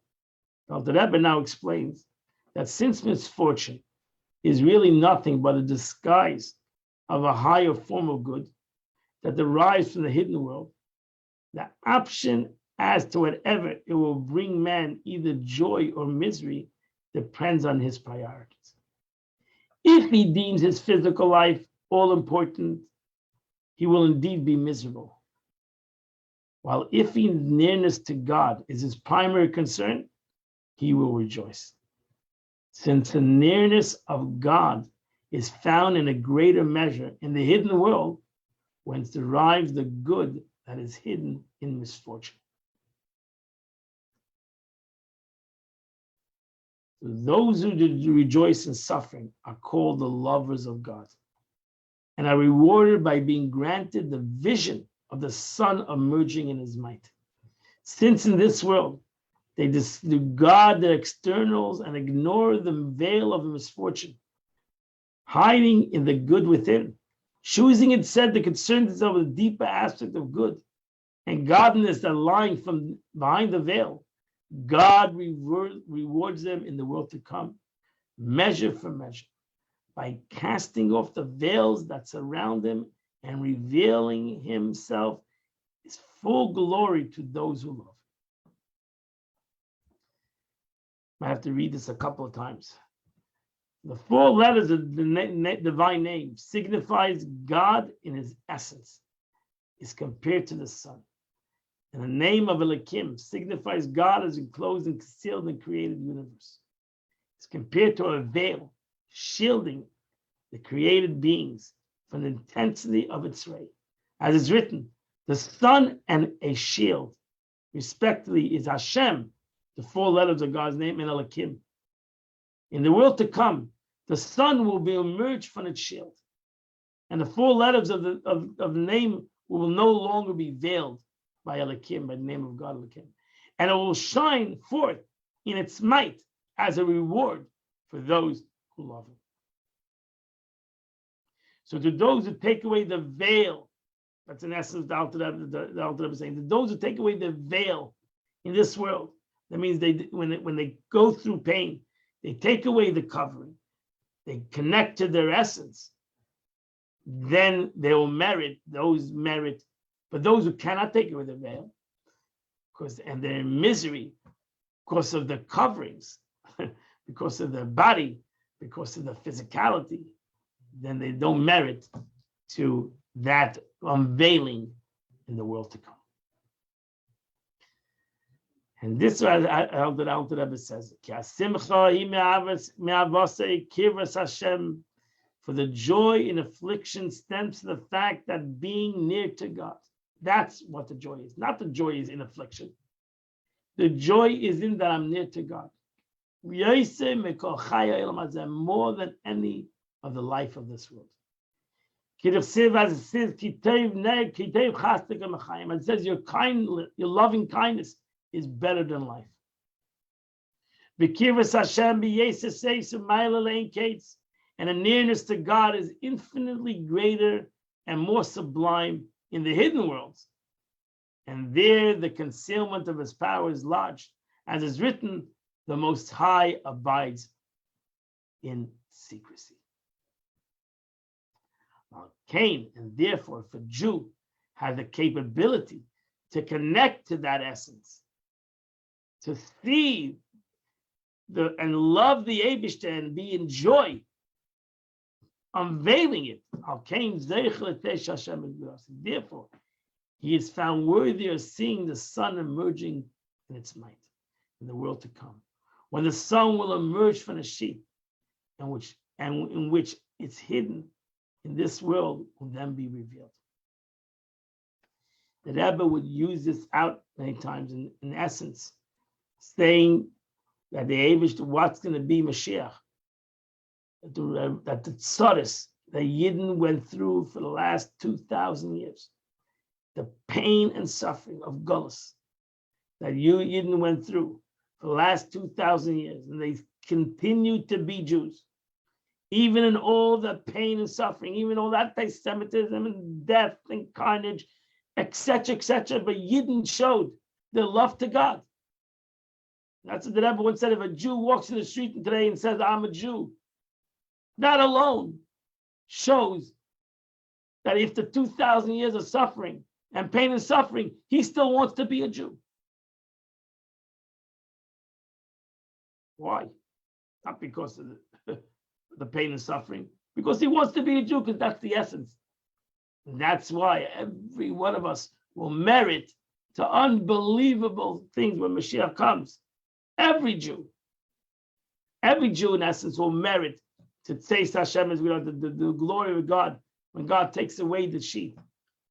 Now, the Rebbe now explains that since misfortune is really nothing but a disguise of a higher form of good that derives from the hidden world, the option as to whatever it will bring man either joy or misery depends on his priorities. If he deems his physical life all important, he will indeed be miserable. While if his nearness to God is his primary concern, he will rejoice. Since the nearness of God is found in a greater measure in the hidden world, whence derives the good that is hidden in misfortune. Those who rejoice in suffering are called the lovers of God and are rewarded by being granted the vision of the sun emerging in his might. Since in this world, they disregard their externals and ignore the veil of misfortune, hiding in the good within, choosing instead to concern themselves with the deeper aspect of good and godliness that lying from behind the veil. God rewards them in the world to come, measure for measure, by casting off the veils that surround them and revealing himself his full glory to those who love him. I have to read this a couple of times. The 4 letters of the divine name signifies God in his essence, is compared to the sun. And the name of Elohim signifies God as enclosed and concealed in the created universe. It's compared to a veil, shielding the created beings from the intensity of its ray. As is written, the sun and a shield, respectively, is Hashem, the 4 letters of God's name, and Elohim. In the world to come, the sun will be emerged from its shield, and the 4 letters of the name will no longer be veiled by Elohim, by the name of God Elohim, and it will shine forth in its might as a reward for those who love him. So to those who take away the veil, that's in essence the Alter Rebbe is saying, to those who take away the veil in this world, that means when they go through pain, they take away the covering, they connect to their essence, then they will merit. But those who cannot take away the veil, and they're in misery because of the coverings, because of their body, because of the physicality, then they don't merit to that unveiling in the world to come. And this is what the Alter Rebbe says, for the joy in affliction stems from the fact that being near to God. That's what the joy is. Not the joy is in affliction. The joy is in that I'm near to God. More than any of the life of this world. It says your loving kindness is better than life. And a nearness to God is infinitely greater and more sublime in the hidden worlds. And there the concealment of his power is lodged. As is written, the Most High abides in secrecy. Cain, and therefore for Jew, have the capability to connect to that essence, to see and love the Eibishter and be in joy, unveiling it. Therefore, he is found worthy of seeing the sun emerging in its might in the world to come, when the sun will emerge from the sheep, in which it's hidden in this world will then be revealed. The Rebbe would use this out many times in essence, saying that the Eibush, what's going to be Mashiach, that the tzaddis that Yidden went through for the last 2,000 years, the pain and suffering of Gullus that Yidden went through for the last 2,000 years, and they continue to be Jews. Even in all the pain and suffering, even all that anti-Semitism and death and carnage, etc., but Yidden showed their love to God. That's what the Rebbe once said, if a Jew walks in the street today and says, I'm a Jew, that alone shows that after 2,000 years of suffering and pain and suffering, he still wants to be a Jew. Why? Not because of the pain and suffering, because he wants to be a Jew, because that's the essence. And that's why every one of us will merit to unbelievable things when Mashiach comes. Every Jew in essence will merit to taste Hashem as we are the glory of God when God takes away the sheep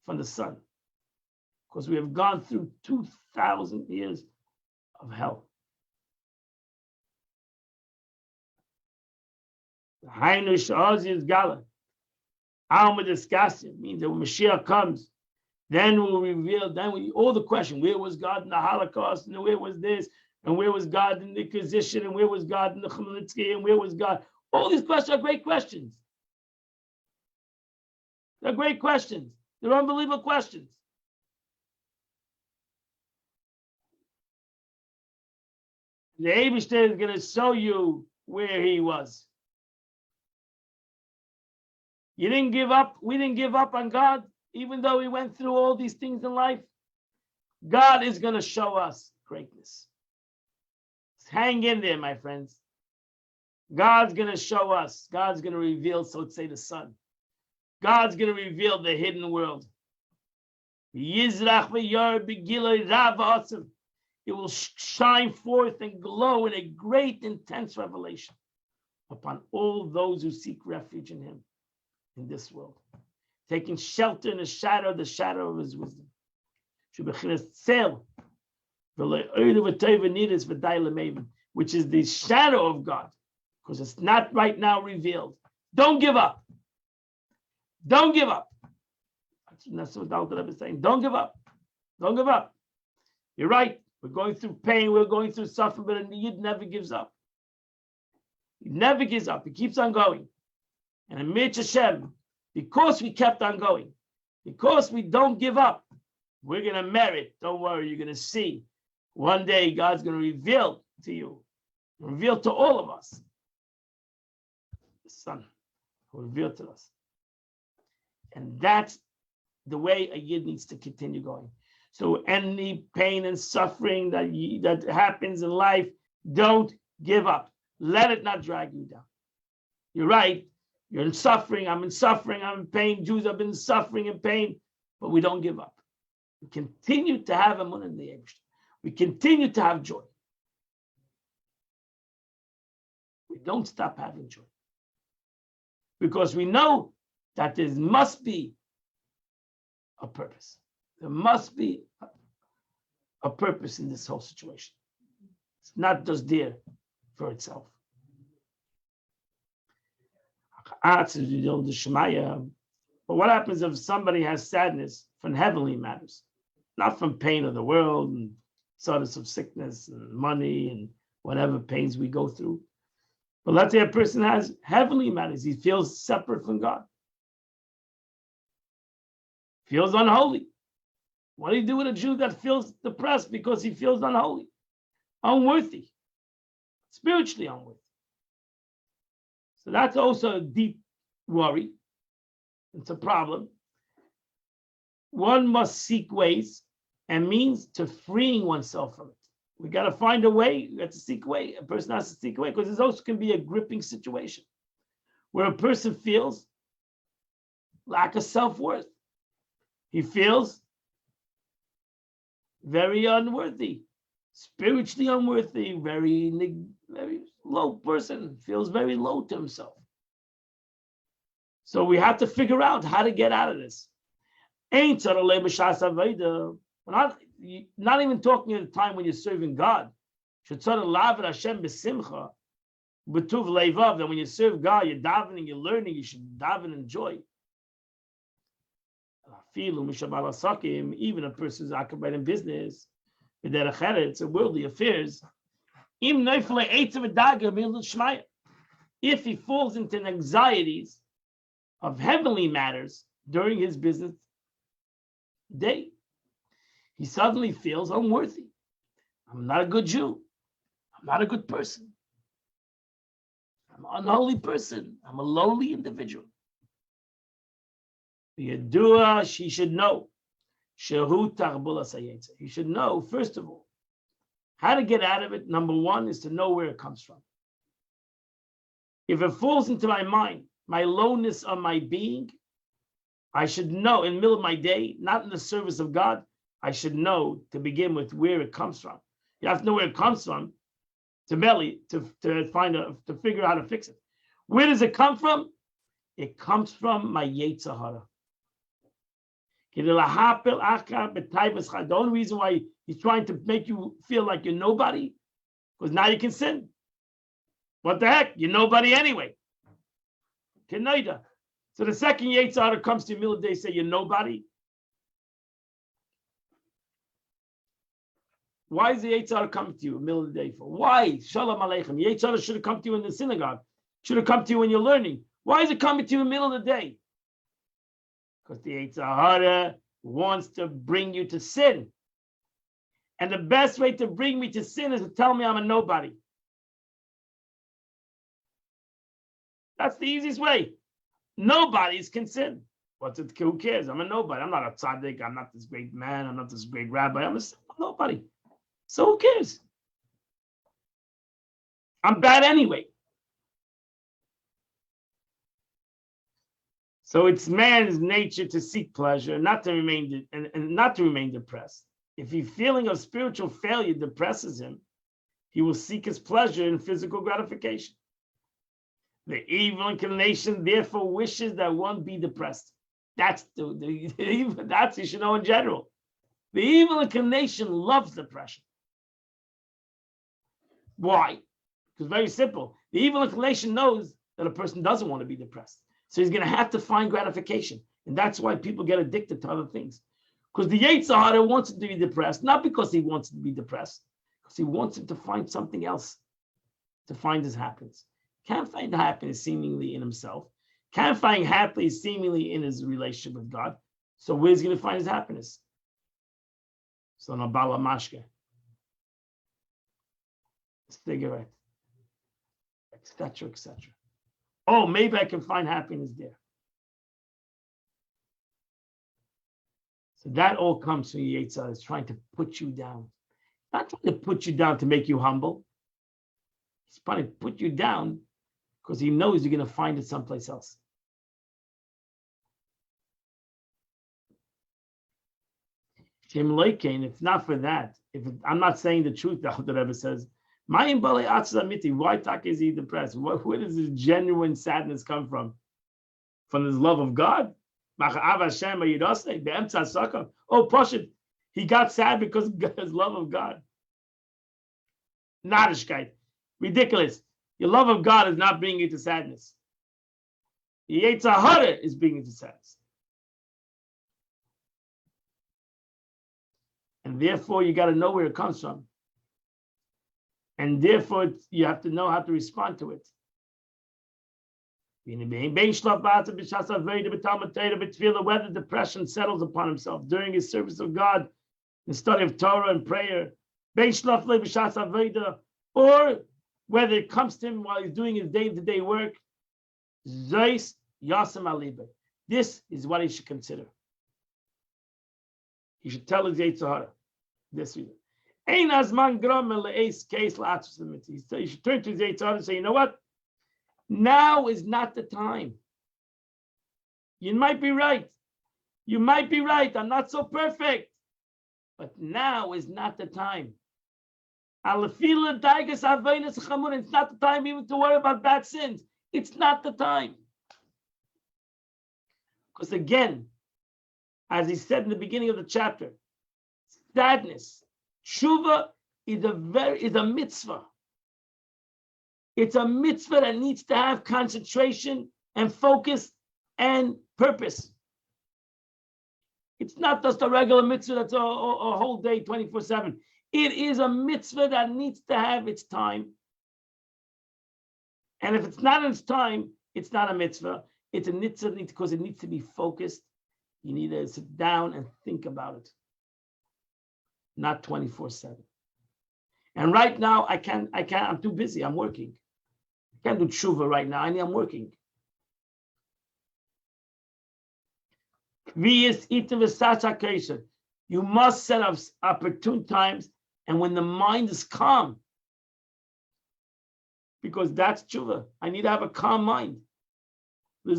from the sun. Because we have gone through 2,000 years of hell. The Hainish Ozi's Gala. Alma Acacia means that when Mashiach comes, then we'll reveal, all the question, where was God in the Holocaust, and where was this, and where was God in the Inquisition, and where was God in the Chmielnicki, and where was God? All these questions are great questions. They're great questions. They're unbelievable questions. The Eibishter is going to show you where he was. You didn't give up. We didn't give up on God, even though we went through all these things in life. God is going to show us greatness. Hang in there, my friends. God's going to show us. God's going to reveal, so to say, the sun. God's going to reveal the hidden world. It will shine forth and glow in a great, intense revelation upon all those who seek refuge in him in this world, taking shelter in the shadow of his wisdom. Which is the shadow of God, because it's not right now revealed. Don't give up. Don't give up. That's what Dr. Rebbe is saying. Don't give up. Don't give up. You're right. We're going through pain. We're going through suffering, but the Yid never gives up. He never gives up. He keeps on going. And in Mir Hashem, because we kept on going, because we don't give up, we're going to merit. Don't worry. You're going to see. One day, God's going to reveal to you, reveal to all of us, the Son who revealed to us. And that's the way a Yid needs to continue going. So any pain and suffering that happens in life, don't give up. Let it not drag you down. You're right. You're in suffering. I'm in suffering. I'm in pain. Jews have been suffering and pain, but we don't give up. We continue to have emunah in the Eibishter. We continue to have joy. We don't stop having joy. Because we know that there must be a purpose. There must be a purpose in this whole situation. It's not just there for itself. But what happens if somebody has sadness from heavenly matters, not from pain of the world and sorrows of sickness and money and whatever pains we go through? But let's say a person has heavenly matters. He feels separate from God. Feels unholy. What do you do with a Jew that feels depressed because he feels unholy, unworthy, spiritually unworthy? So that's also a deep worry. It's a problem. One must seek ways and means to freeing oneself from it. We got to find a way. We have to seek a way. A person has to seek a way, because this also can be a gripping situation where a person feels lack of self-worth. He feels very unworthy, spiritually unworthy, very low person, feels very low to himself. So we have to figure out how to get out of this. We're not even talking at a time when you're serving God. That when you serve God, you're davening, you're learning, you should daven in joy. Even a person who's occupied in business, it's a worldly affairs. If he falls into anxieties of heavenly matters during his business day, he suddenly feels unworthy. I'm not a good Jew. I'm not a good person. I'm an unholy person. I'm a lowly individual. She should know. He should know, first of all, how to get out of it. Number one is to know where it comes from. If it falls into my mind, my lowness of my being, I should know in the middle of my day, not in the service of God, I should know to begin with where it comes from. You have to know where it comes from to figure out how to fix it. Where does it come from? It comes from my Yetzer Hara. The only reason why he's trying to make you feel like you're nobody, because now you can sin. What the heck? You're nobody anyway. So the second Yetzer Hara comes to you in the middle of the day, say you're nobody. Why is the Yetzer Hara coming to you in the middle of the day for? Why? Shalom Aleichem. Yetzer Hara should have come to you in the synagogue. Should have come to you when you're learning. Why is it coming to you in the middle of the day? Because the Yetzer Hara wants to bring you to sin. And the best way to bring me to sin is to tell me I'm a nobody. That's the easiest way. Nobodies can sin. What's it? Who cares? I'm a nobody. I'm not a tzaddik. I'm not this great man. I'm not this great rabbi. I'm a nobody. So who cares? I'm bad anyway. So it's man's nature to seek pleasure, not to remain and not to remain depressed. If a feeling of spiritual failure depresses him, he will seek his pleasure in physical gratification. The evil inclination therefore wishes that one be depressed. That's that's you should know in general. The evil inclination loves depression. Why? Because very simple. The evil inclination knows that a person doesn't want to be depressed. So he's going to have to find gratification. And that's why people get addicted to other things. Because the Yetzer Hara wants him to be depressed, not because he wants to be depressed, because he wants him to find something else to find his happiness. Can't find happiness seemingly in himself. Can't find happiness seemingly in his relationship with God. So where's he going to find his happiness? So no bala mashke, cigarette, etc., etc. Oh, maybe I can find happiness there. So that all comes from the Yetzer Hara. It's trying to put you down. Not trying to put you down to make you humble. He's trying to put you down because he knows you're going to find it someplace else. If not for that, I'm not saying the truth, the Rebbe says, why is he depressed? Where does his genuine sadness come from? From his love of God? Oh, Pashut, he got sad because of his love of God. Narishkeit. Ridiculous. Your love of God is not bringing you to sadness. The Yetzer Hara is bringing you to sadness. And therefore, you got to know where it comes from. And therefore, you have to know how to respond to it. Whether depression settles upon himself during his service of God, the study of Torah and prayer, or whether it comes to him while he's doing his day-to-day work, this is what he should consider. He should tell his Yetzer Hara this reason. You should turn to his Yetzer Hara and say, you know what? Now is not the time. You might be right. You might be right. I'm not so perfect. But now is not the time. It's not the time even to worry about bad sins. It's not the time. Because again, as he said in the beginning of the chapter, sadness, tshuva is a mitzvah. It's a mitzvah that needs to have concentration and focus and purpose. It's not just a regular mitzvah that's a whole day, 24/7. It is a mitzvah that needs to have its time. And if it's not in its time, it's not a mitzvah. It's a mitzvah because it needs to be focused. You need to sit down and think about it. Not 24/7. And right now, I can't, I'm too busy, I'm working. I can't do tshuva right now, I'm working. You must set up opportune times and when the mind is calm. Because that's tshuva. I need to have a calm mind. I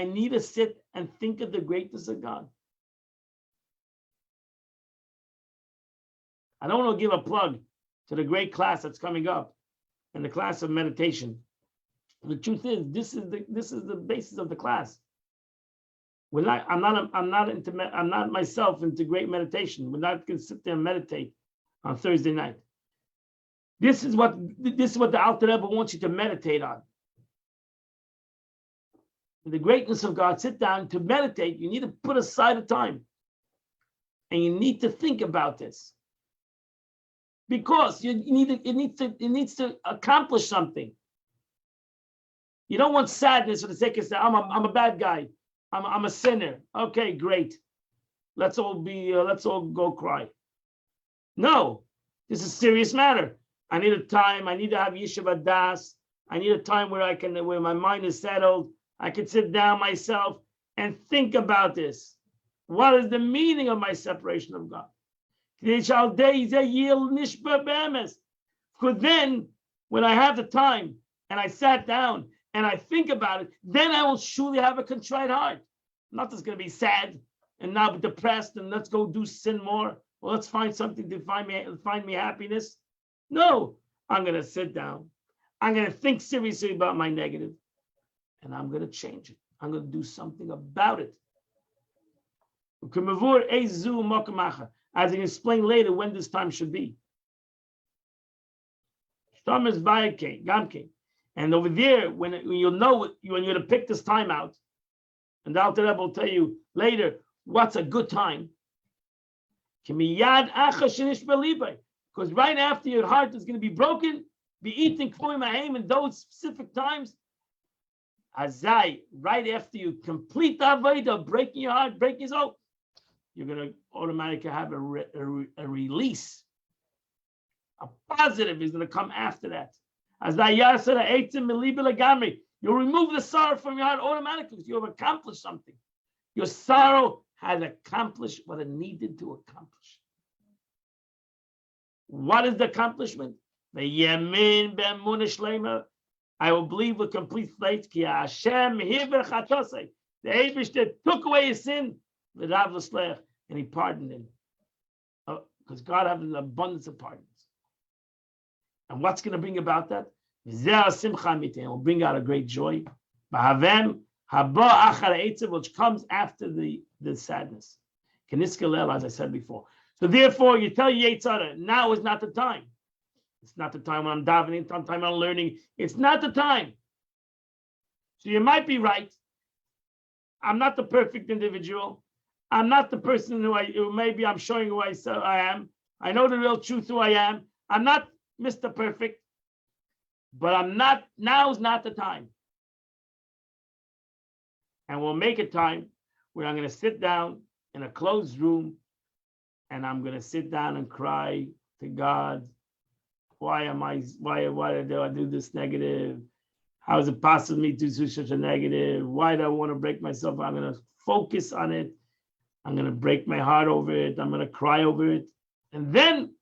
need to sit and think of the greatness of God. I don't want to give a plug to the great class that's coming up and the class of meditation. The truth is, this is the basis of the class. I'm not myself into great meditation. We're not going to sit there and meditate on Thursday night. This is what the Alter Rebbe wants you to meditate on. The greatness of God, sit down to meditate. You need to put aside a time. And you need to think about this. Because it needs to accomplish something. You don't want sadness for the sake of saying, I'm a bad guy. I'm a sinner. Okay, great. Let's all go cry. No, this is a serious matter. I need a time. I need to have Yeshiva Das. I need a time where my mind is settled. I can sit down myself and think about this. What is the meaning of my separation of God? Because then, when I have the time and I sat down and I think about it, then I will surely have a contrite heart. I'm not just going to be sad and now depressed and let's go do sin more. Well, let's find something to find me happiness. No, I'm going to sit down. I'm going to think seriously about my negative, and I'm going to change it. I'm going to do something about it. As I can explain later when this time should be. And over there, when you'll know when you're going to pick this time out, and the Alter Rebbe will tell you later what's a good time. Because right after your heart is going to be broken, be eating in those specific times. Azai, right after you complete the avodah, breaking your heart, breaking your soul, you're going to automatically have a release. A positive is going to come after that. You'll remove the sorrow from your heart automatically because you have accomplished something. Your sorrow has accomplished what it needed to accomplish. What is the accomplishment? The Yemin ben Munishleima. I will believe with complete faith. Ki Hashem hiver chatosei. The Eibishter took away his sin, and he pardoned him. Because God has an abundance of pardons. And what's going to bring about that? It will bring out a great joy. Which comes after the sadness. As I said before. So therefore, you tell Yetzirah, now is not the time. It's not the time when I'm davening, it's not the time when I'm learning. It's not the time. So you might be right. I'm not the perfect individual. I'm not the person who maybe I'm showing who I am. I know the real truth who I am. I'm not Mr. Perfect. But now is not the time. And we'll make a time where I'm going to sit down in a closed room and I'm going to sit down and cry to God. Why do I do this negative? How is it possible me to do such a negative? Why do I want to break myself? I'm going to focus on it. I'm going to break my heart over it. I'm going to cry over it. And then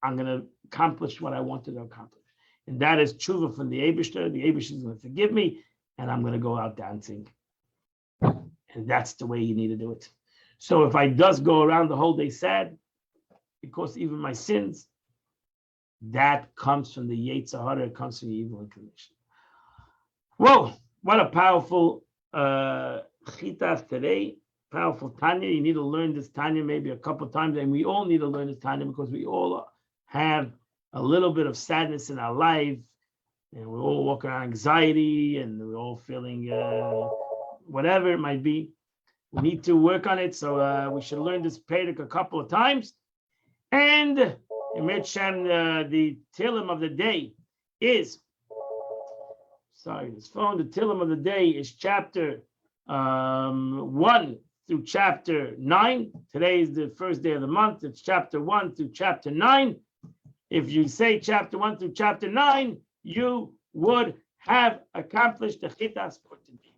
I'm going to accomplish what I wanted to accomplish. And that is tshuva from the Eibishter. The Eibishter is going to forgive me, and I'm going to go out dancing. And that's the way you need to do it. So if I just go around the whole day sad, because even my sins, that comes from the Yetzer Hara, it comes from the evil inclination. Whoa, what a powerful chitas today, powerful Tanya. You need to learn this Tanya maybe a couple of times, and we all need to learn this Tanya because we all have a little bit of sadness in our life, and we're all walking around anxiety, and we're all feeling whatever it might be. We need to work on it, so we should learn this Perek a couple of times. And the Tillim of the day is, this phone, the Tillim of the day is chapter 1 through chapter 9. Today is the first day of the month. It's chapter 1 through chapter 9. If you say chapter 1 through chapter 9, you would have accomplished the chitas for today.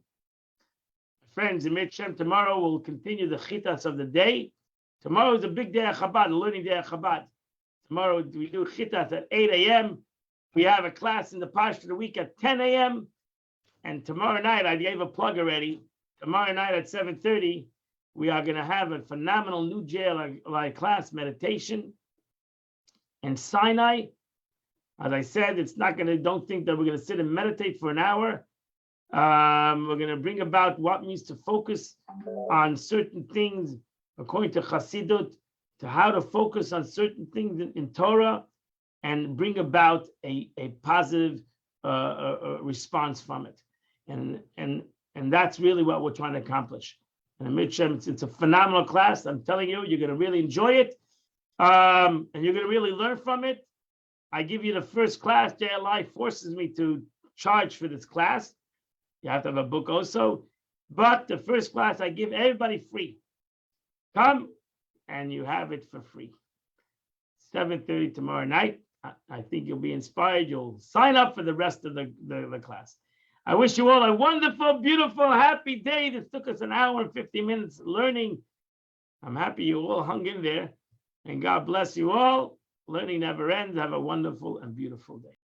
Friends, in Mitzvah, tomorrow we'll continue the chitas of the day. Tomorrow is a big day of Chabad, a learning day of Chabad. Tomorrow we do chitas at 8 a.m. We have a class in the Parsha of the week at 10 a.m. And tomorrow night, I gave a plug already. Tomorrow night at 7:30, we are going to have a phenomenal new jail class, meditation and Sinai. As I said, don't think that we're going to sit and meditate for an hour. We're going to bring about what means to focus on certain things according to Chassidut, to how to focus on certain things in Torah and bring about a positive response from it. And that's really what we're trying to accomplish. And it's a phenomenal class. I'm telling you, you're going to really enjoy it. And you're going to really learn from it. I give you the first class. JLI forces me to charge for this class. You have to have a book also. But the first class I give everybody free. Come and you have it for free. 7:30 tomorrow night. I think you'll be inspired. You'll sign up for the rest of the class. I wish you all a wonderful, beautiful, happy day. This took us an hour and 50 minutes learning. I'm happy you all hung in there. And God bless you all. Learning never ends. Have a wonderful and beautiful day.